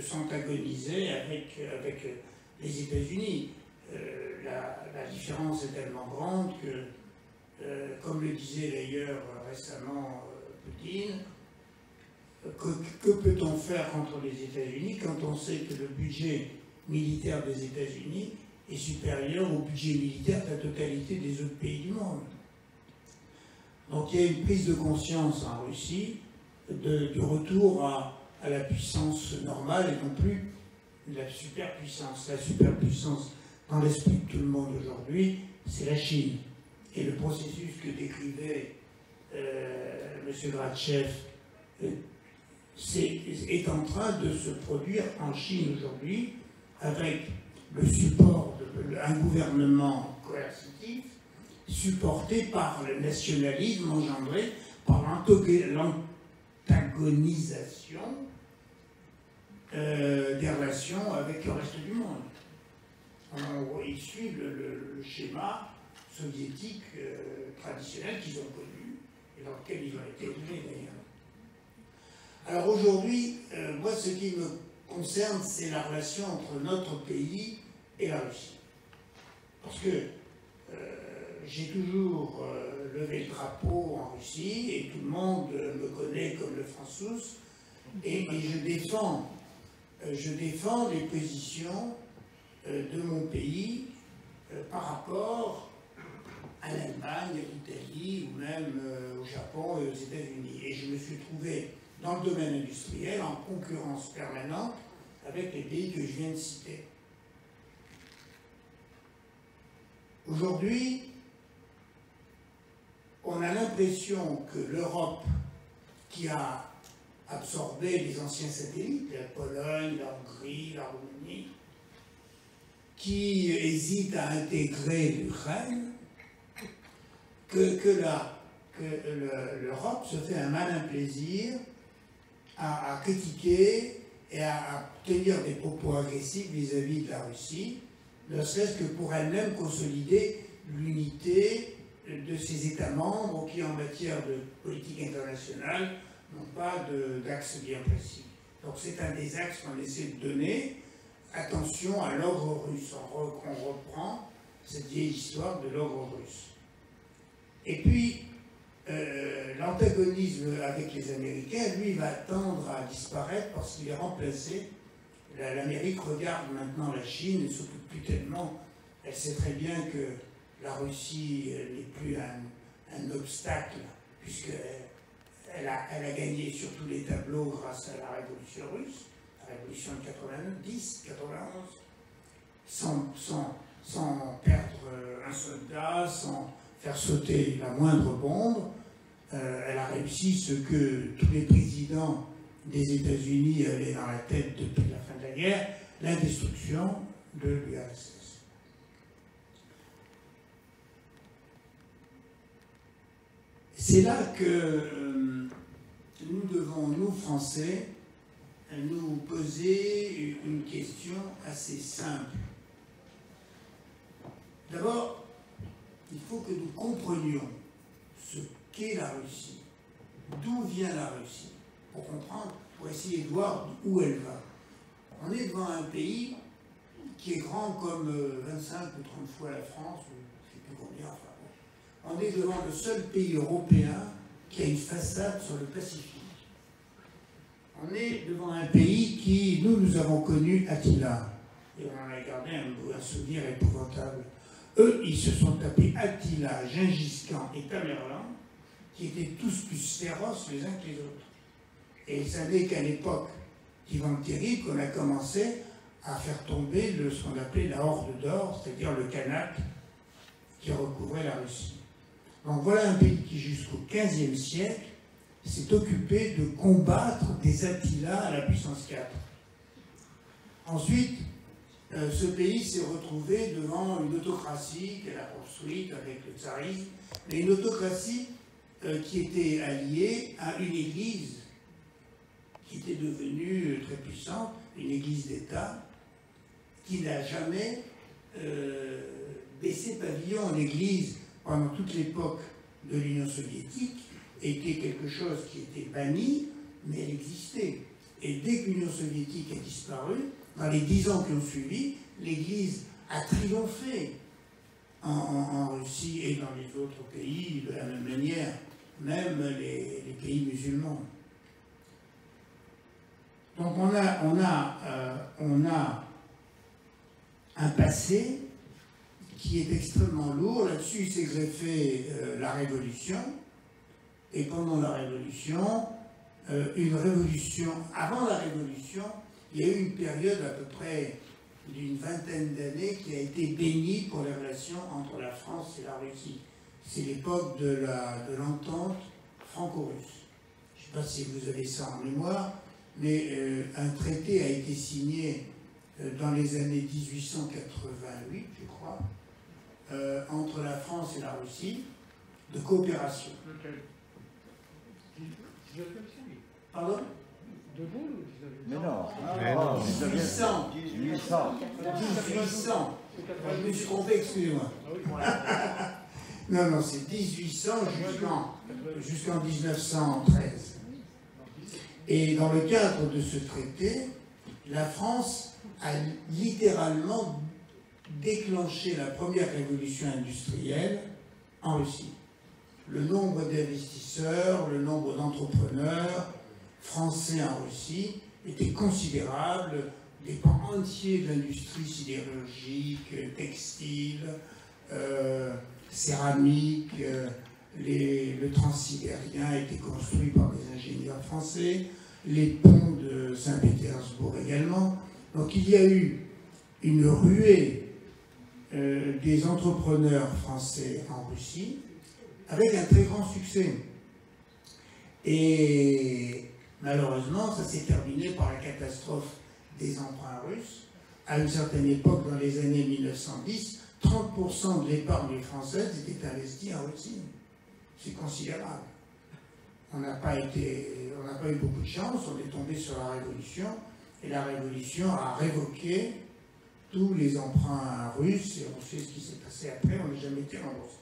s'antagoniser avec les États-Unis. La différence est tellement grande que, comme le disait d'ailleurs récemment Poutine, que peut-on faire contre les États-Unis quand on sait que le budget militaire des États-Unis est supérieur au budget militaire de la totalité des autres pays du monde? Donc il y a une prise de conscience en Russie du retour à la puissance normale et non plus la superpuissance. La superpuissance dans l'esprit de tout le monde aujourd'hui, c'est la Chine. Et le processus que décrivait M. Grachev est en train de se produire en Chine aujourd'hui, avec le support d'un gouvernement coercitif supporté par le nationalisme engendré par l'antagonisation des relations avec le reste du monde. Ils suivent le schéma soviétique traditionnel qu'ils ont connu et dans lequel ils ont été élevés d'ailleurs. Alors aujourd'hui, moi ce qui me concerne, c'est la relation entre notre pays et la Russie. Parce que j'ai toujours levé le drapeau en Russie et tout le monde me connaît comme le François et je défends les positions de mon pays par rapport à l'Allemagne, à l'Italie ou même au Japon et aux États-Unis. Et je me suis trouvé dans le domaine industriel en concurrence permanente avec les pays que je viens de citer. Aujourd'hui, on a l'impression que l'Europe, qui a absorbé les anciens satellites, la Pologne, la Hongrie, la Roumanie, qui hésite à intégrer l'Ukraine, que l'Europe se fait un malin plaisir à critiquer et à tenir des propos agressifs vis-à-vis de la Russie, ne serait-ce que pour elle-même consolider l'unité de ses États membres qui, en matière de politique internationale, n'ont pas d'axe bien précis. Donc c'est un des axes qu'on essaie de donner. Attention à l'ogre russe. On reprend cette vieille histoire de l'ogre russe. Et puis, l'antagonisme avec les Américains, lui, va tendre à disparaître parce qu'il est remplacé. L'Amérique regarde maintenant la Chine et s'occupe plus tellement. Elle sait très bien que la Russie n'est plus un obstacle, puisqu'elle a gagné sur tous les tableaux grâce à la révolution russe, la révolution de 90, 91, sans perdre un soldat, sans faire sauter la moindre bombe. Elle a réussi ce que tous les présidents des États-Unis avaient dans la tête depuis la fin de la guerre, la destruction de l'URSS. C'est là que nous devons, nous Français, nous poser une question assez simple. D'abord, il faut que nous comprenions ce qu'est la Russie, d'où vient la Russie, pour comprendre, pour essayer de voir où elle va. On est devant un pays qui est grand comme 25 ou 30 fois la France, ou je ne sais plus combien, enfin bon. On est devant le seul pays européen qui a une façade sur le Pacifique. On est devant un pays qui, nous avons connu Attila, et on en a gardé un souvenir épouvantable. Eux, ils se sont tapés Attila, Gengis Khan et Tamerlan, qui étaient tous plus féroces les uns que les autres. Et ça n'est qu'à l'époque d'Ivan le Terrible qu'on a commencé à faire tomber ce qu'on appelait la Horde d'Or, c'est-à-dire le Khanat qui recouvrait la Russie. Donc voilà un pays qui, jusqu'au XVe siècle, s'est occupé de combattre des Attila à la puissance 4. Ensuite, ce pays s'est retrouvé devant une autocratie qu'elle a construite avec le tsarisme, mais une autocratie qui était alliée à une église qui était devenue très puissante, une église d'État, qui n'a jamais baissé pavillon. L'église, pendant toute l'époque de l'Union soviétique, était quelque chose qui était banni, mais elle existait. Et dès que l'Union soviétique a disparu, dans les 10 ans qui ont suivi, l'Église a triomphé en Russie et dans les autres pays de la même manière, même les pays musulmans. Donc on a un passé qui est extrêmement lourd. Là-dessus, il s'est greffé la Révolution. Et pendant la Révolution, avant la Révolution, il y a eu une période à peu près d'une vingtaine d'années qui a été bénie pour les relations entre la France et la Russie. C'est l'époque de l'entente franco-russe. Je ne sais pas si vous avez ça en mémoire, mais un traité a été signé dans les années 1888, je crois, entre la France et la Russie, de coopération. Pardon? De Gaulle ou Mais non. Mais non. 1800. 1800. Je me suis trompé, excusez-moi. Non, c'est 1800 jusqu'en 1913. Et dans le cadre de ce traité, la France a littéralement déclenché la première révolution industrielle en Russie. Le nombre d'investisseurs, le nombre d'entrepreneurs français en Russie était considérable. Des pans entiers de l'industrie sidérurgique, textile, céramique, le transsibérien a été construit par des ingénieurs français, les ponts de Saint-Pétersbourg également. Donc il y a eu une ruée des entrepreneurs français en Russie, avec un très grand succès. Et malheureusement, ça s'est terminé par la catastrophe des emprunts russes, à une certaine époque, dans les années 1910, 30% de l'épargne française était investie en Russie. C'est considérable. On n'a pas eu beaucoup de chance, on est tombé sur la Révolution, et la Révolution a révoqué tous les emprunts russes, et on sait ce qui s'est passé après, on n'a jamais été remboursé.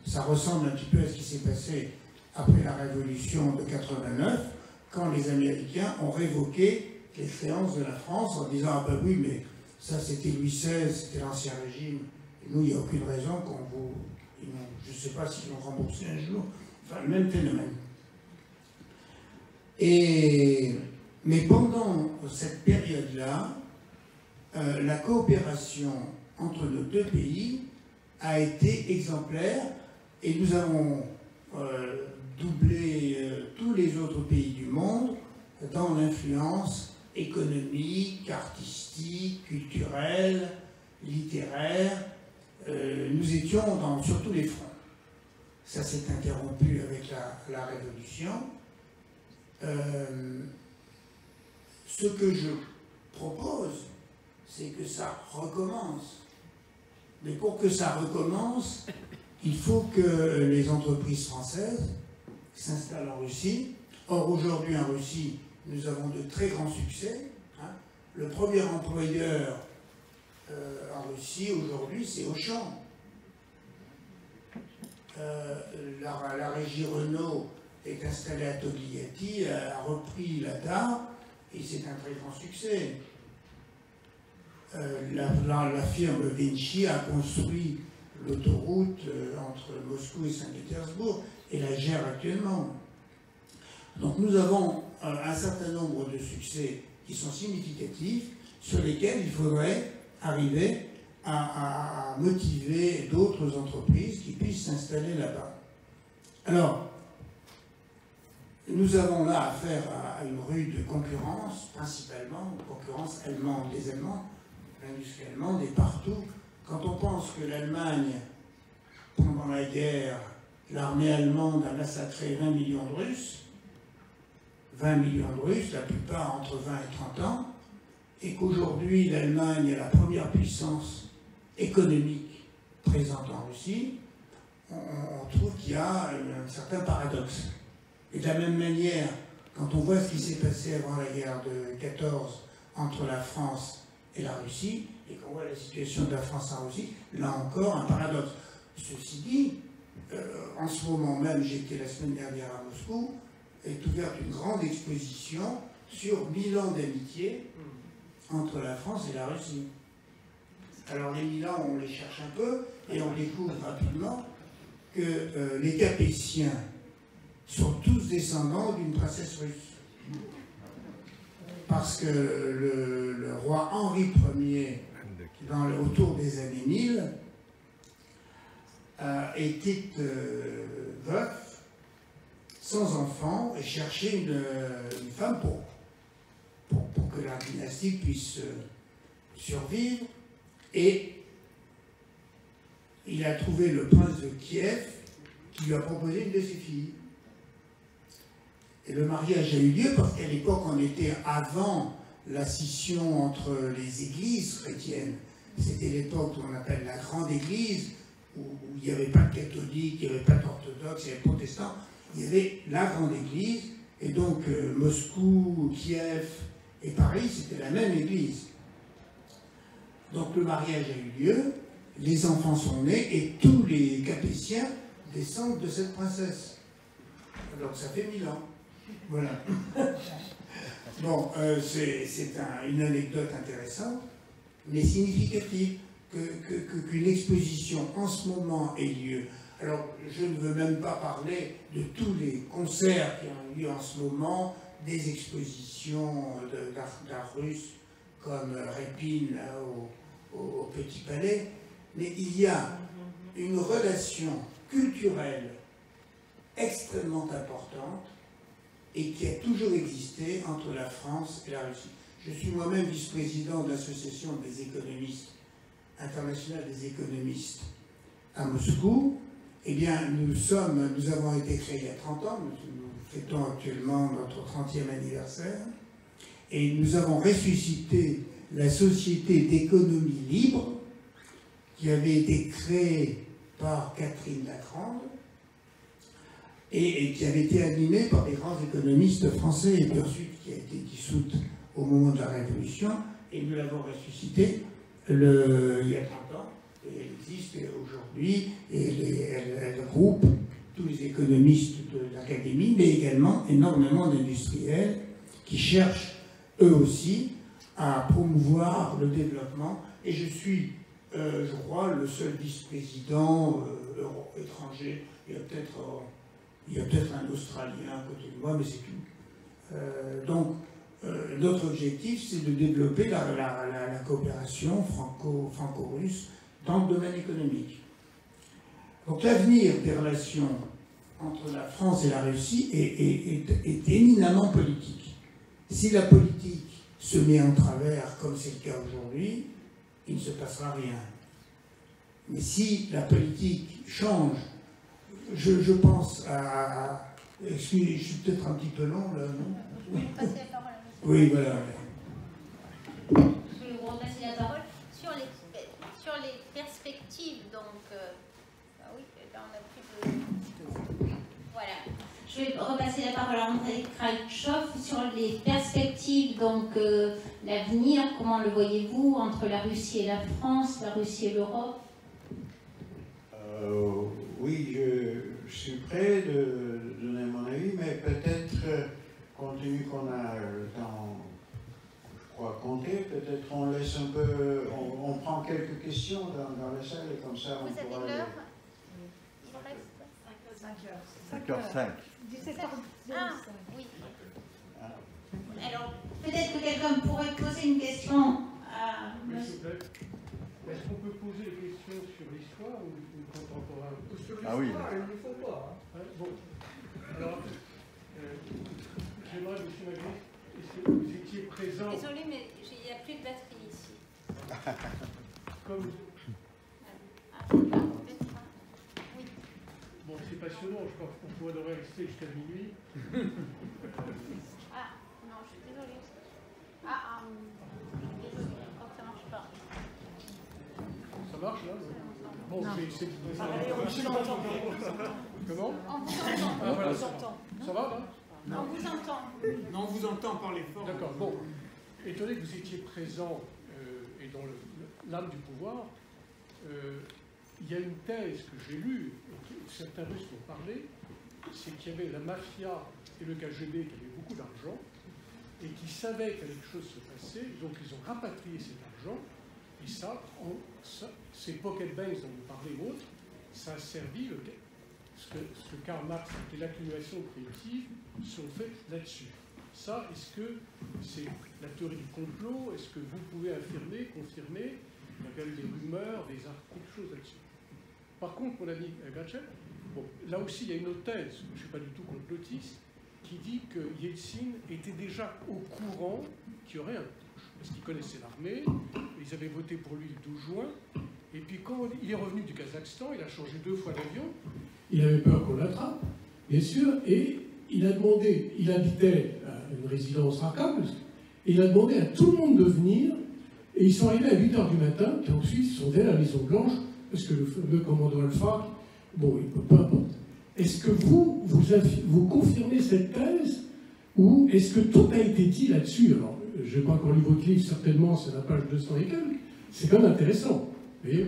Ça ressemble un petit peu à ce qui s'est passé après la Révolution de 89, quand les Américains ont révoqué les créances de la France en disant « Ah ben oui, mais ça c'était Louis XVI, c'était l'Ancien Régime, et nous il n'y a aucune raison qu'on vous... » Je ne sais pas s'ils l'ont remboursé un jour, enfin le même phénomène. Mais pendant cette période-là, la coopération entre nos deux pays a été exemplaire et nous avons doublé tous les autres pays du monde dans l'influence économique, artistique, culturelle, littéraire. Nous étions sur tous les fronts. Ça s'est interrompu avec la Révolution. Ce que je propose, c'est que ça recommence. Mais pour que ça recommence, il faut que les entreprises françaises s'installent en Russie. Or, aujourd'hui, en Russie, nous avons de très grands succès. Le premier employeur en Russie, aujourd'hui, c'est Auchan. La régie Renault est installée à Togliatti, a repris la DAR, et c'est un très grand succès. La firme Vinci a construit l'autoroute entre Moscou et Saint-Pétersbourg et la gère actuellement. Donc nous avons un certain nombre de succès qui sont significatifs, sur lesquels il faudrait arriver à motiver d'autres entreprises qui puissent s'installer là-bas. Alors, nous avons là affaire à une rude concurrence, principalement, une concurrence allemande, des Allemands, l'industrie allemande est partout. Quand on pense que l'Allemagne, pendant la guerre, l'armée allemande a massacré 20 millions de Russes, la plupart entre 20 et 30 ans, et qu'aujourd'hui l'Allemagne est la première puissance économique présente en Russie, on trouve qu'il y a un certain paradoxe. Et de la même manière, quand on voit ce qui s'est passé avant la guerre de 14 entre la France et la Russie, et qu'on voit la situation de la France en Russie, là encore un paradoxe. Ceci dit, en ce moment même, j'étais la semaine dernière à Moscou, est ouverte une grande exposition sur 1000 ans d'amitié entre la France et la Russie. Alors les 1000 ans, on les cherche un peu, et on découvre rapidement que les Capétiens sont tous descendants d'une princesse russe. Parce que le roi Henri Ier, autour des années 1000, était veuf, sans enfant, et cherchait une femme pour que la dynastie puisse survivre. Et il a trouvé le prince de Kiev qui lui a proposé une de ses filles. Et le mariage a eu lieu parce qu'à l'époque, on était avant la scission entre les églises chrétiennes. C'était l'époque qu'on appelle la Grande Église, où il n'y avait pas de catholiques, il n'y avait pas d'orthodoxes, il y avait de protestants. Il y avait la Grande Église, et donc Moscou, Kiev et Paris, c'était la même église. Donc le mariage a eu lieu, les enfants sont nés, et tous les Capétiens descendent de cette princesse. Donc ça fait 1000 ans. Voilà. Bon, c'est une anecdote intéressante, mais significative, qu'une exposition en ce moment ait lieu. Alors, je ne veux même pas parler de tous les concerts qui ont lieu en ce moment, des expositions d'art russe, comme Répine, là, au Petit Palais, mais il y a une relation culturelle extrêmement importante et qui a toujours existé entre la France et la Russie. Je suis moi-même vice-président de l'association des économistes, internationale des économistes à Moscou. Eh bien, nous avons été créés il y a 30 ans, nous fêtons actuellement notre 30e anniversaire, et nous avons ressuscité la Société d'économie libre, qui avait été créée par Catherine Lacrande, et qui avait été animée par des grands économistes français, et puis ensuite qui a été dissoute au moment de la Révolution, et nous l'avons ressuscitée il y a 30 ans, et elle existe aujourd'hui, et elle groupe tous les économistes de l'académie, mais également énormément d'industriels qui cherchent eux aussi à promouvoir le développement, et je suis, je crois, le seul vice-président étranger. Il y a peut-être un Australien à côté de moi, mais c'est tout. Donc, notre objectif, c'est de développer la coopération franco-russe dans le domaine économique. Donc, l'avenir des relations entre la France et la Russie est éminemment politique. Si la politique se met en travers, comme c'est le cas aujourd'hui, il ne se passera rien. Mais si la politique change, je pense à... Excusez, je suis peut-être un petit peu long, là, non? Je vais vous passer la parole. Oui, voilà. Je vais vous repasser la parole. Sur les perspectives, donc... ah oui, là on a plus de... Voilà. Je vais repasser la parole à Andrei Kraïtchov sur les perspectives, donc l'avenir, comment le voyez-vous entre la Russie et la France, la Russie et l'Europe? Oui, je suis prêt de donner mon avis, mais peut-être, compte tenu qu'on a le temps, je crois, compté, peut-être on laisse un peu, on prend quelques questions dans la salle, et comme ça on pourra... Vous avez l'heure? Il reste 5h05. 17h05. Ah, oui. Alors, peut-être que quelqu'un pourrait poser une question à S'il monsieur. vous plaît. Est-ce qu'on peut poser des questions sur l'histoire ou contemporain? Sur Ah oui. l'histoire, il ne faut pas. Hein. Bon. Alors, j'aimerais, M. Magris, est-ce que vous étiez présent? Désolée, mais il n'y a plus de batterie ici. Comme... Oui. Bon, c'est passionnant, je crois qu'on pourrait rester jusqu'à minuit. Ah, non, je suis désolée. Désolée, ça ne marche pas. Ça marche, là? Bon, c'est... Comment? On vous entend. Ah, voilà. On vous entend. Ça va, là? On vous entend. Non, on vous entend par les formes. D'accord, bon. Étonné que vous étiez présent et dans l'âme du pouvoir, il y a une thèse que j'ai lue, et que certains Russes m'ont parlé, c'est qu'il y avait la mafia et le KGB qui avaient beaucoup d'argent, et qui savaient que quelque chose se passait, donc ils ont rapatrié cet argent, et ça, ces pocket banks dont vous parlez ou autres, ça a servi, ce que Karl Marx appelait l'accumulation primitive, sont faits là-dessus. Ça, est-ce que c'est la théorie du complot? Est-ce que vous pouvez affirmer, confirmer? Il y a quand même des rumeurs, des articles, quelque chose là-dessus. Par contre, mon ami Gatchev, bon, là aussi, il y a une autre thèse, je ne suis pas du tout complotiste, qui dit que Yeltsin était déjà au courant qu'il y aurait un putsch, parce qu'il connaissait l'armée, ils avaient voté pour lui le 12 juin, et puis quand il est revenu du Kazakhstan, il a changé 2 fois d'avion, il avait peur qu'on l'attrape, bien sûr, et il a demandé, il habitait à une résidence Arkhangelsk, et il a demandé à tout le monde de venir, et ils sont arrivés à 8h du matin, puis ensuite ils sont allés à la Maison Blanche, parce que le fameux commandant Alpha, bon, il peut pas importe. Est-ce que vous confirmez cette thèse, ou est-ce que tout a été dit là-dessus? Alors, je n'ai pas encore lu votre livre, certainement, c'est la page 200 et quelques, c'est quand même intéressant. Vous voyez?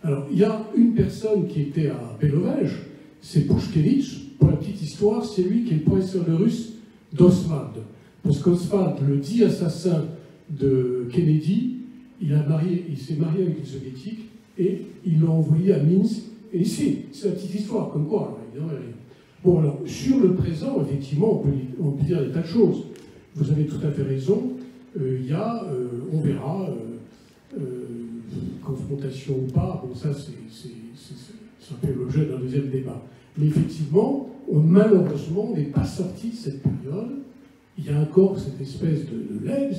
Alors, il y a une personne qui était à Belovège, c'est Pouchkevitch. Pour la petite histoire, c'est lui qui est le professeur de russe d'Oswald. Parce qu'Oswald, le dit assassin de Kennedy, il s'est marié avec une soviétique et il l'a envoyé à Minsk. Et c'est la petite histoire, comme quoi, évidemment, rien. Bon, alors, sur le présent, effectivement, on peut dire des tas de choses. Vous avez tout à fait raison. Il y a, on verra, confrontation ou pas, bon, ça fait l'objet d'un deuxième débat. Mais effectivement, malheureusement, on n'est pas sorti de cette période. Il y a encore cette espèce de legs.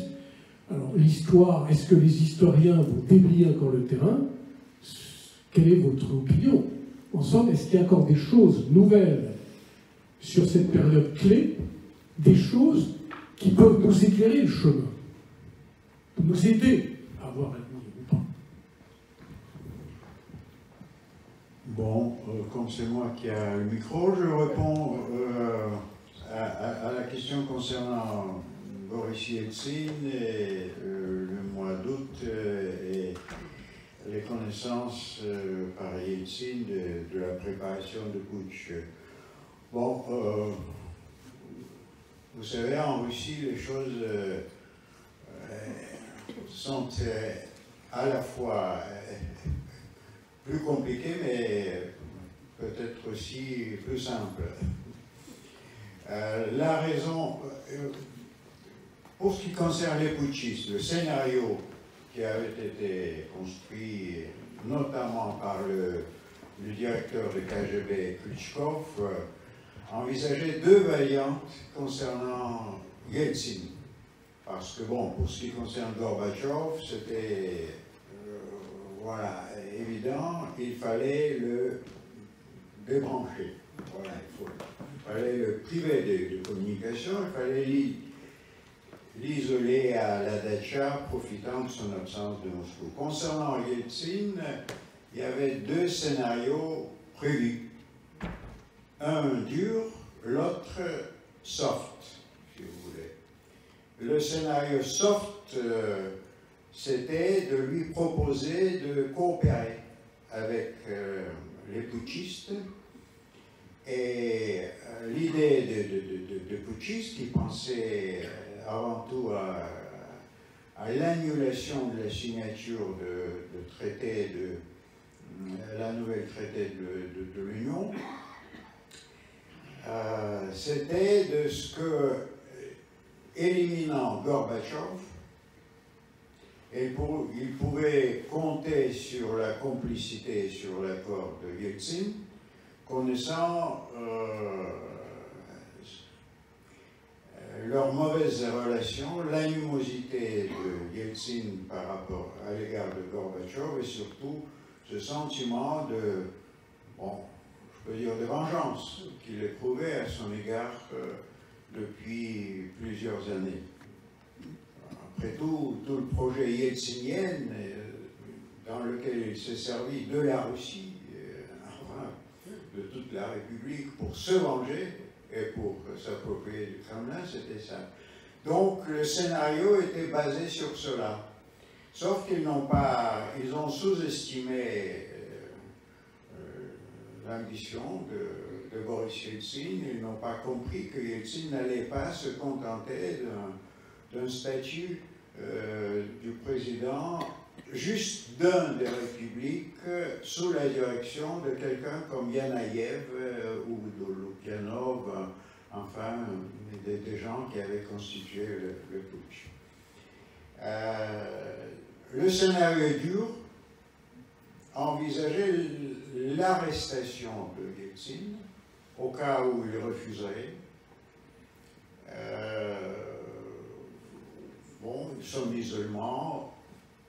Alors, l'histoire, est-ce que les historiens vont déblayer encore le terrain? Quelle est votre opinion? En somme, est-ce qu'il y a encore des choses nouvelles sur cette période clé, des choses qui peuvent nous éclairer le chemin? nous aider à avoir un avenir ou pas. Bon, comme c'est moi qui ai le micro, je réponds à la question concernant Boris Yeltsin et le mois d'août et les connaissances par Yeltsin de la préparation de putsch. Bon, vous savez, en Russie, les choses sont à la fois plus compliquées, mais peut-être aussi plus simples. La raison, pour ce qui concerne les putschistes, le scénario qui avait été construit notamment par le directeur de KGB, Klitschkov, envisageait deux variantes concernant Yeltsin. Parce que, bon, pour ce qui concerne Gorbatchev, c'était voilà, évident, il fallait le débrancher. Voilà, il fallait le priver de communication, il fallait l'isoler à la Datcha, profitant de son absence de Moscou. Concernant Yeltsin, il y avait deux scénarios prévus. Un dur, l'autre soft, si vous voulez. Le scénario soft, c'était de lui proposer de coopérer avec les putschistes. Et l'idée de putschistes qui pensaient avant tout à l'annulation de la signature de traité la nouvelle traité de l'Union, c'était de ce que, éliminant Gorbatchev, il pouvait compter sur la complicité, sur l'accord de Yeltsin, connaissant leurs mauvaises relations, l'animosité de Yeltsin par rapport à l'égard de Gorbatchev et surtout ce sentiment de, bon, je peux dire de vengeance qu'il éprouvait à son égard depuis plusieurs années. Après tout le projet yeltsinien dans lequel il s'est servi de la Russie, de toute la République pour se venger et pour s'approprier du Kremlin, c'était ça. Donc le scénario était basé sur cela. Sauf qu'ils ils ont sous-estimé l'ambition de Boris Yeltsin. Ils n'ont pas compris que Yeltsin n'allait pas se contenter d'un statut du président juste d'un des républiques sous la direction de quelqu'un comme Yanayev ou Lukyanov, enfin des gens qui avaient constitué le putsch. Le scénario dur envisageait l'arrestation de Yeltsin au cas où il refuserait. Bon, son isolement,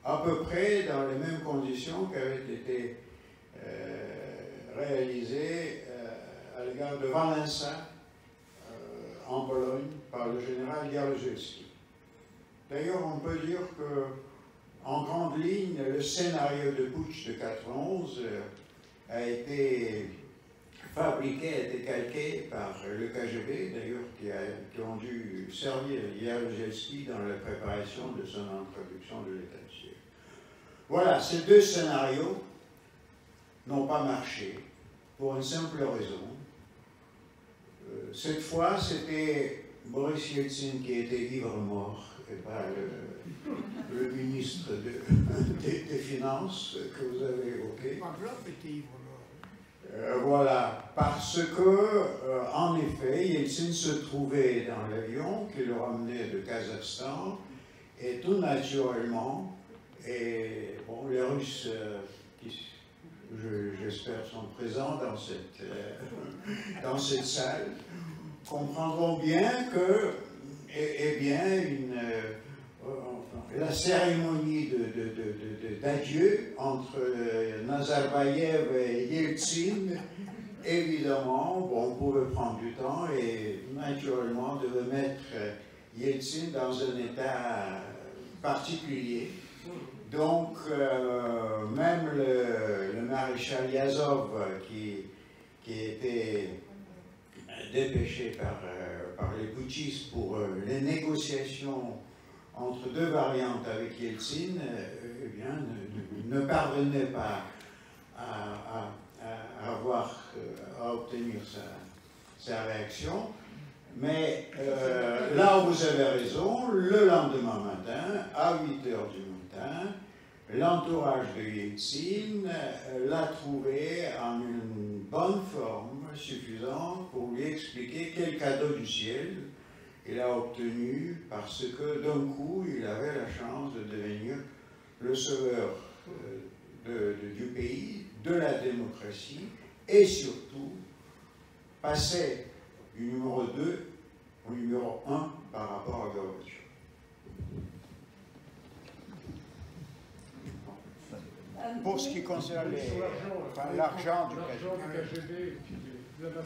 à peu près dans les mêmes conditions qu'avaient été réalisées à l'égard de Wałęsa en Pologne par le général Jaruzelski. D'ailleurs, on peut dire qu'en grande ligne, le scénario de putsch de 91 a été fabriqué, a été calqué par le KGB, d'ailleurs, qui ont dû servir Jaruzelski dans la préparation de son introduction de l'État de siège. Voilà, ces deux scénarios n'ont pas marché pour une simple raison. Cette fois, c'était Boris Yeltsin qui était ivre-mort et pas le ministre des Finances que vous avez évoqué. Pavlov était ivre-mort. Voilà, parce que, en effet, Yeltsin se trouvait dans l'avion qui le ramenait de Kazakhstan et tout naturellement, et bon, les Russes qui, j'espère, sont présents dans cette salle, comprendront bien que, la cérémonie d'adieu entre Nazarbayev et Yeltsin, évidemment, bon, pouvait prendre du temps et naturellement devait mettre Yeltsin dans un état particulier. Donc, même le maréchal Yazov, qui était dépêché par les putschistes pour les négociations entre deux variantes avec Yeltsin, eh bien, ne parvenait pas à obtenir sa réaction. Mais là où vous avez raison, le lendemain matin, à 8 h du matin, l'entourage de Yeltsin l'a trouvé en une bonne forme suffisante pour lui expliquer quel cadeau du ciel il a obtenu parce que d'un coup, il avait la chance de devenir le sauveur du pays, de la démocratie et surtout passer du numéro 2 au numéro 1 par rapport à Gorbatchev. Pour ce qui concerne l'argent du KGB,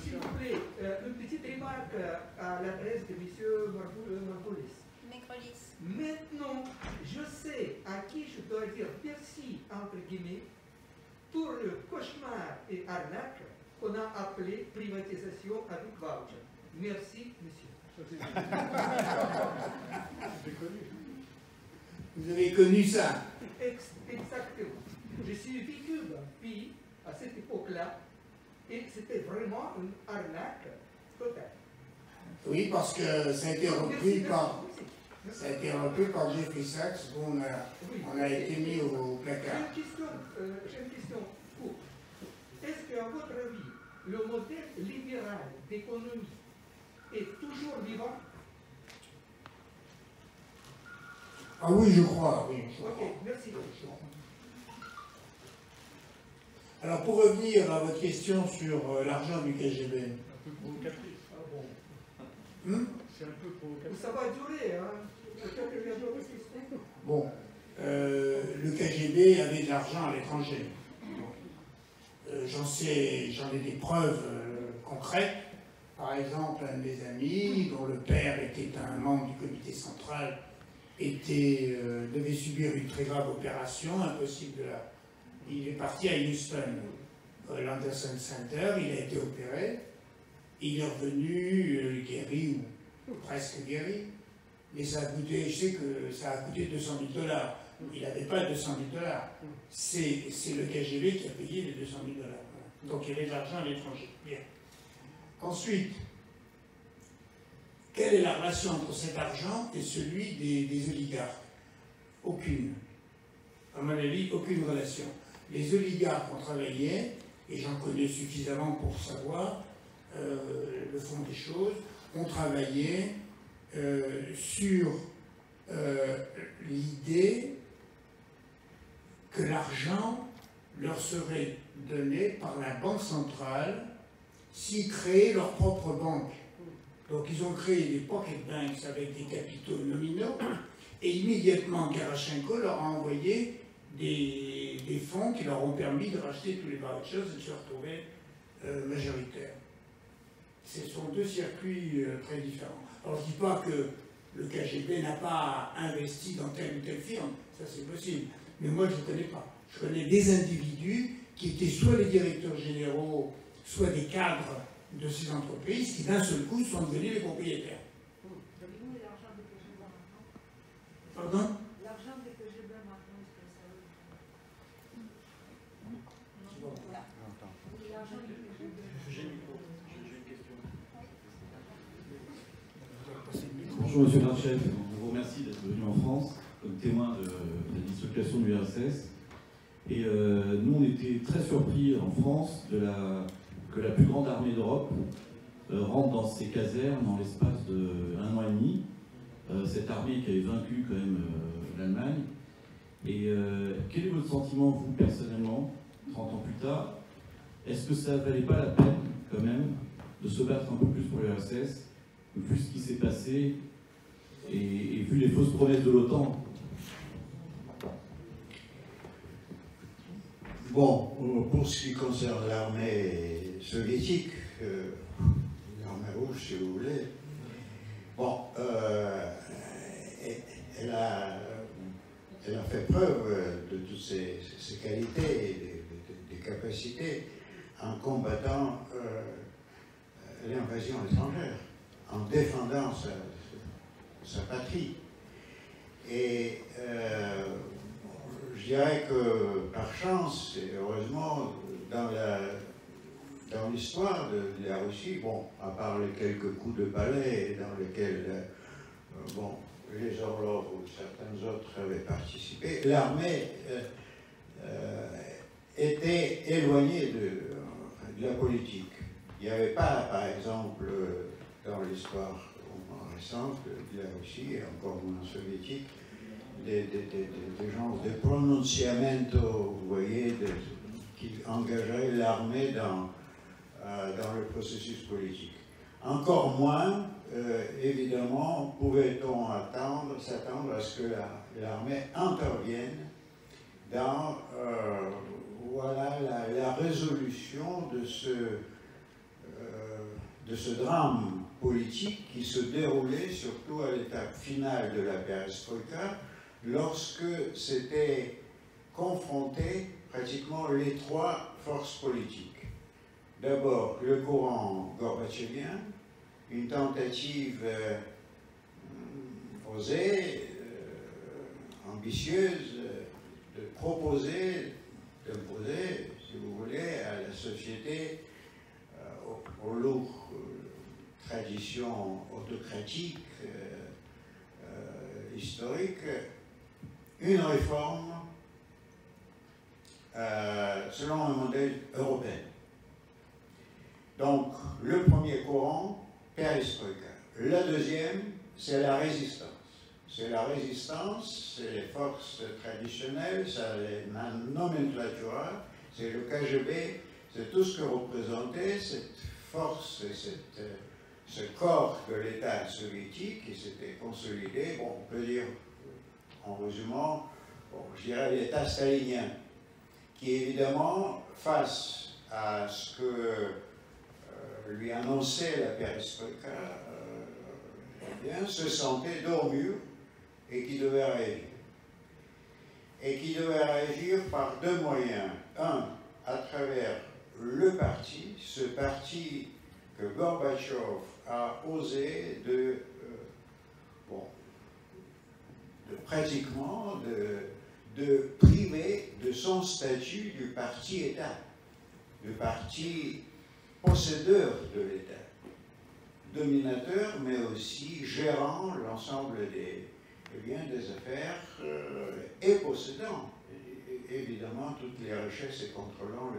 s'il vous plaît, une petite remarque à l'adresse de M. Margolis. Maintenant, je sais à qui je dois dire merci, entre guillemets, pour le cauchemar et arnaque qu'on a appelé privatisation avec voucher. Merci, monsieur. Vous avez connu ça? Exactement. Je suis vécu dans un pays à cette époque-là et c'était vraiment une arnaque totale. Oui, parce que ça a été repris par Jeffrey Sachs, où on a été mis au placard. J'ai une question courte. Est-ce qu'à votre avis, le modèle libéral d'économie est toujours vivant? Ah oui, je crois. Oui, ok, merci. Alors, pour revenir à votre question sur l'argent du KGB. Un peu provocatrice. Ah bon. C'est un peu provocatrice. Ça va durer, hein. Bon, le KGB avait de l'argent à l'étranger. J'en ai des preuves concrètes. Par exemple, un de mes amis, dont le père était un membre du comité central, devait subir une très grave opération, impossible de la... Il est parti à Houston, l'Anderson Center, il a été opéré, il est revenu guéri, ou presque guéri, mais ça a coûté, je sais que ça a coûté $200 000. Il n'avait pas $200 000. C'est le KGB qui a payé les $200 000. Donc il y avait de l'argent à l'étranger. Bien. Ensuite, quelle est la relation entre cet argent et celui des oligarques? Aucune. À mon avis, aucune relation. Les oligarques ont travaillé, et j'en connais suffisamment pour savoir le fond des choses, ont travaillé sur l'idée que l'argent leur serait donné par la Banque centrale s'ils créaient leur propre banque. Donc ils ont créé des pocket banks avec des capitaux nominaux, et immédiatement Garachenko leur a envoyé des fonds qui leur ont permis de racheter tous les vouchers et de se retrouver majoritaires. Ce sont deux circuits très différents. Alors je ne dis pas que le KGB n'a pas investi dans telle ou telle firme, ça c'est possible, mais moi je ne connais pas. Je connais des individus qui étaient soit les directeurs généraux, soit des cadres de ces entreprises qui d'un seul coup sont devenus les propriétaires. Pardon? L'argent des KGB maintenant, est-ce que ça veut l'argent des KGB. J'ai une question. Bonjour Monsieur Larchef, on vous remercie d'être venu en France comme témoin de la dislocation de l'URSS. Et nous, on était très surpris en France que la plus grande armée d'Europe rentre dans ses casernes en l'espace d'1 an et demi. Cette armée qui avait vaincu quand même l'Allemagne. Et quel est votre sentiment, vous, personnellement, 30 ans plus tard? Est-ce que ça ne valait pas la peine, quand même, de se battre un peu plus pour l'URSS, vu ce qui s'est passé et vu les fausses promesses de l'OTAN? Bon, pour ce qui concerne l'armée soviétique, l'armée rouge, si vous voulez, bon, elle a elle a fait preuve de toutes ses qualités et des capacités en combattant l'invasion étrangère, en défendant sa patrie. Et je dirais que par chance, et heureusement, dans l'histoire de la Russie, bon, à part les quelques coups de balai dans lesquels bon, les Orlov ou certains autres avaient participé, l'armée était éloignée de la politique. Il n'y avait pas, par exemple, dans l'histoire récente de la Russie, et encore moins soviétique, des genres de pronunciamento, vous voyez, qui engageraient l'armée dans le processus politique. Encore moins, évidemment, pouvait-on s'attendre à ce que l'armée intervienne dans voilà, la résolution de ce drame politique qui se déroulait surtout à l'étape finale de la perestroïka, lorsque s'étaient confrontées pratiquement les trois forces politiques. D'abord, le courant gorbatchevien, une tentative osée, ambitieuse, de proposer, d'imposer, si vous voulez, à la société, aux lourdes traditions autocratiques, historiques, une réforme selon un modèle européen. Donc, le premier courant, perestroïka. Le deuxième, c'est la résistance. C'est la résistance, c'est les forces traditionnelles, c'est la nomenclatura, c'est le KGB, c'est tout ce que représentait cette force, ce corps de l'État soviétique qui s'était consolidé, bon, on peut dire, en résumant, bon, je dirais l'État stalinien, qui évidemment, face à ce que lui annonçait la perestroïka, eh bien, se sentait dos au mur et qui devait réagir. Et qui devait réagir par deux moyens. Un, à travers le parti, ce parti que Gorbatchev a osé pratiquement de priver de son statut du parti-État, du parti possédeur de l'État, dominateur, mais aussi gérant l'ensemble des affaires et possédant évidemment toutes les richesses et contrôlant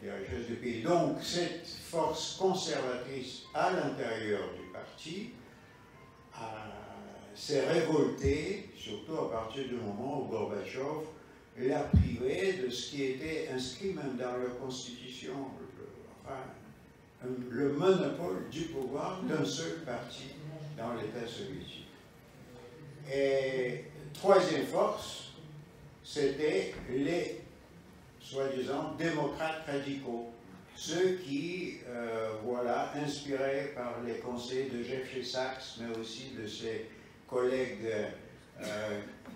les richesses du pays. Donc cette force conservatrice à l'intérieur du parti s'est révoltée, surtout à partir du moment où Gorbatchev l'a privé de ce qui était inscrit même dans leur constitution, le monopole du pouvoir d'un seul parti dans l'État soviétique. Et troisième force, c'était les soi-disant démocrates radicaux, ceux qui, voilà, inspirés par les conseils de Jeff Sachs, mais aussi de ses collègues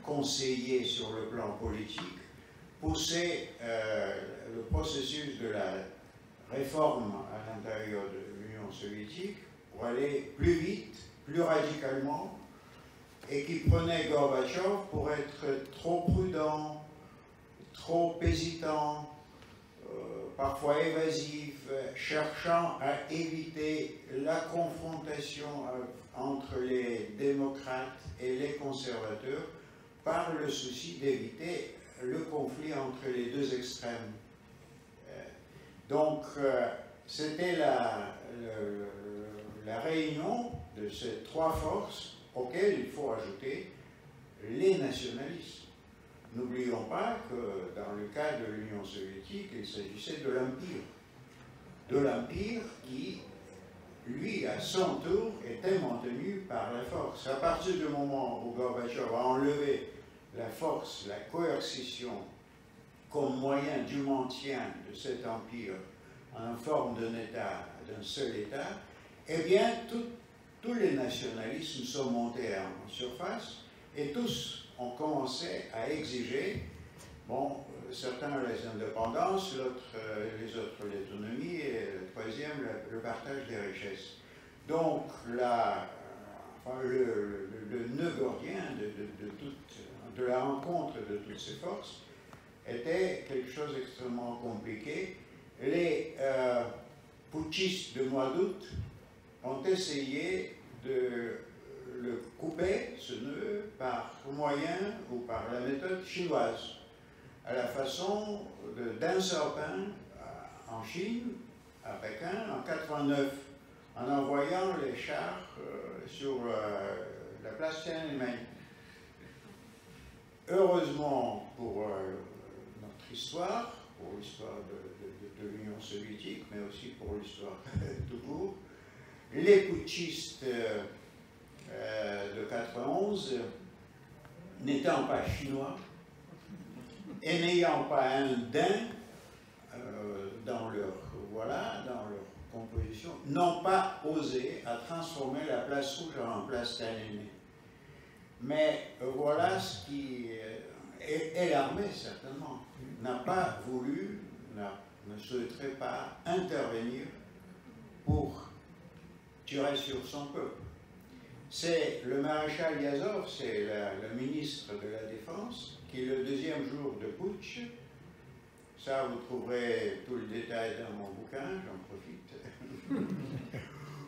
conseillers sur le plan politique, poussaient le processus de la réforme à l'intérieur de l'Union soviétique pour aller plus vite, plus radicalement, et qui prenait Gorbatchev pour être trop prudent, trop hésitant, parfois évasif, cherchant à éviter la confrontation entre les démocrates et les conservateurs par le souci d'éviter le conflit entre les deux extrêmes. Donc, c'était la réunion de ces trois forces auxquelles il faut ajouter les nationalismes. N'oublions pas que dans le cas de l'Union soviétique, il s'agissait de l'Empire. De l'Empire qui, lui, à son tour, était maintenu par la force. À partir du moment où Gorbatchev a enlevé la force, la coercition, comme moyen du maintien de cet empire en forme d'un État, d'un seul État, eh bien, tous les nationalismes sont montés en surface et tous ont commencé à exiger, bon, certains les indépendances, les autres l'autonomie, et le troisième le partage des richesses. Donc le nœud gordien de la rencontre de toutes ces forces était quelque chose d'extrêmement compliqué. Les putschistes du mois d'août ont essayé de le couper, ce nœud, par moyen ou par la méthode chinoise, à la façon de Deng Xiaoping en Chine, à Pékin, en 89, en envoyant les chars sur la place Tiananmen. Heureusement pour notre histoire, pour l'histoire de l'Union soviétique, mais aussi pour l'histoire tout court, les putschistes de 91, n'étant pas chinois et n'ayant pas un Deng dans leur composition, n'ont pas osé à transformer la place rouge en place Tiananmen. Mais voilà ce qui... Et l'armée, certainement, n'a pas voulu, ne souhaiterait pas intervenir pour tirer sur son peuple. C'est le maréchal Yazov, c'est le ministre de la Défense, qui le deuxième jour de putsch, ça vous trouverez tout le détail dans mon bouquin, j'en profite,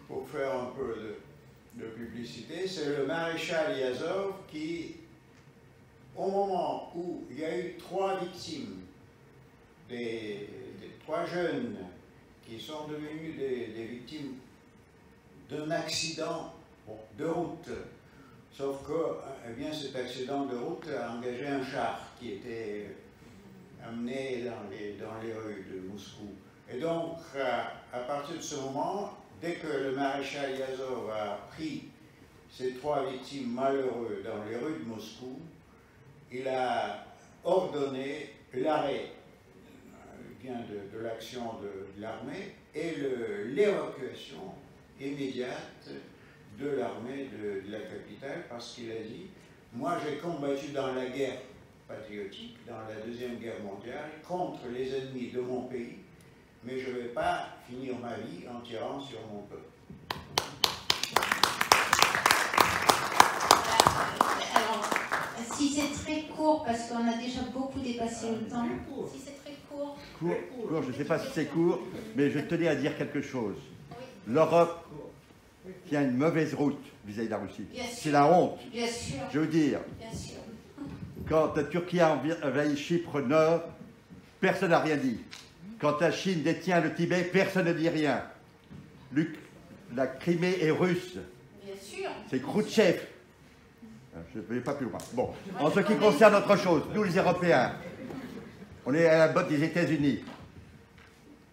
pour faire un peu de publicité, c'est le maréchal Yazov qui, au moment où il y a eu 3 victimes, des 3 jeunes qui sont devenus des victimes d'un accident de route, sauf que eh bien, cet accident de route a engagé un char qui était amené dans les rues de Moscou. Et donc, à partir de ce moment, dès que le maréchal Yazov a pris ces 3 victimes malheureuses dans les rues de Moscou, il a ordonné l'arrêt de l'action de l'armée et l'évacuation immédiate de l'armée de la capitale, parce qu'il a dit « Moi j'ai combattu dans la guerre patriotique, dans la Deuxième Guerre mondiale, contre les ennemis de mon pays, mais je ne vais pas finir ma vie en tirant sur mon peuple. » Alors, si c'est très court, parce qu'on a déjà beaucoup dépassé le temps. Si c'est très court. Court, je ne sais pas si c'est court, mais je tenais à dire quelque chose. L'Europe tient une mauvaise route vis-à-vis de la Russie. C'est la honte. Bien sûr. Je veux dire, quand la Turquie a envahi Chypre Nord, personne n'a rien dit. Quand la Chine détient le Tibet, personne ne dit rien. La Crimée est russe. Bien sûr. C'est Khrouchtchev. Je ne vais pas plus loin. Bon, en ce qui concerne autre chose, nous les Européens, on est à la botte des États-Unis.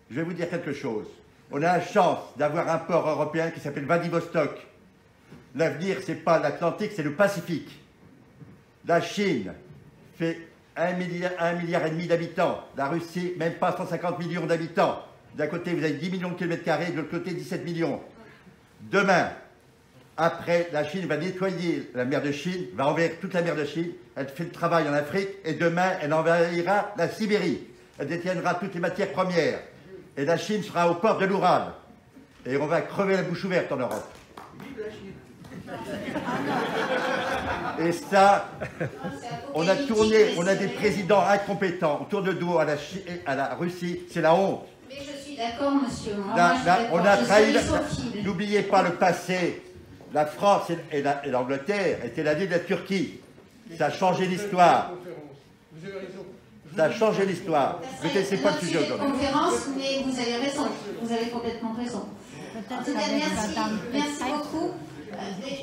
Je vais vous dire quelque chose. On a la chance d'avoir un port européen qui s'appelle Vladivostok. L'avenir, ce n'est pas l'Atlantique, c'est le Pacifique. La Chine fait 1,5 milliard d'habitants. La Russie, même pas 150 millions d'habitants. D'un côté, vous avez 10 millions de kilomètres carrés, de l'autre côté, 17 millions. Demain, après, la Chine va nettoyer la mer de Chine, va envahir toute la mer de Chine. Elle fait le travail en Afrique et demain, elle envahira la Sibérie. Elle détiendra toutes les matières premières. Et la Chine sera au port de l'Oural. Et on va crever la bouche ouverte en Europe. Et ça, on a tourné, on a des présidents incompétents. On tourne le dos à la Russie, c'est la honte. Mais je suis d'accord, monsieur. On a trahi. N'oubliez pas le passé. La France et l'Angleterre étaient l'allié de la Turquie. Ça a changé l'histoire. Ça a changé l'histoire. Ne laissez pas le sujet aujourd'hui. Conférence, mais vous avez raison. Vous avez complètement raison. En tout cas, merci beaucoup.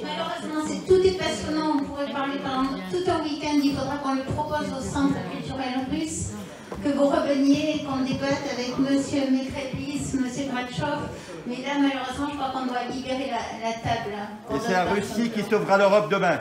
Malheureusement, tout est passionnant. On pourrait parler pendant tout un week-end. Il faudra qu'on le propose au Centre culturel russe, que vous reveniez et qu'on débatte avec M. Mekrelis, M. Gratchov. Mais là, malheureusement, je crois qu'on doit libérer la table. Et c'est la Russie qui sauvera l'Europe demain.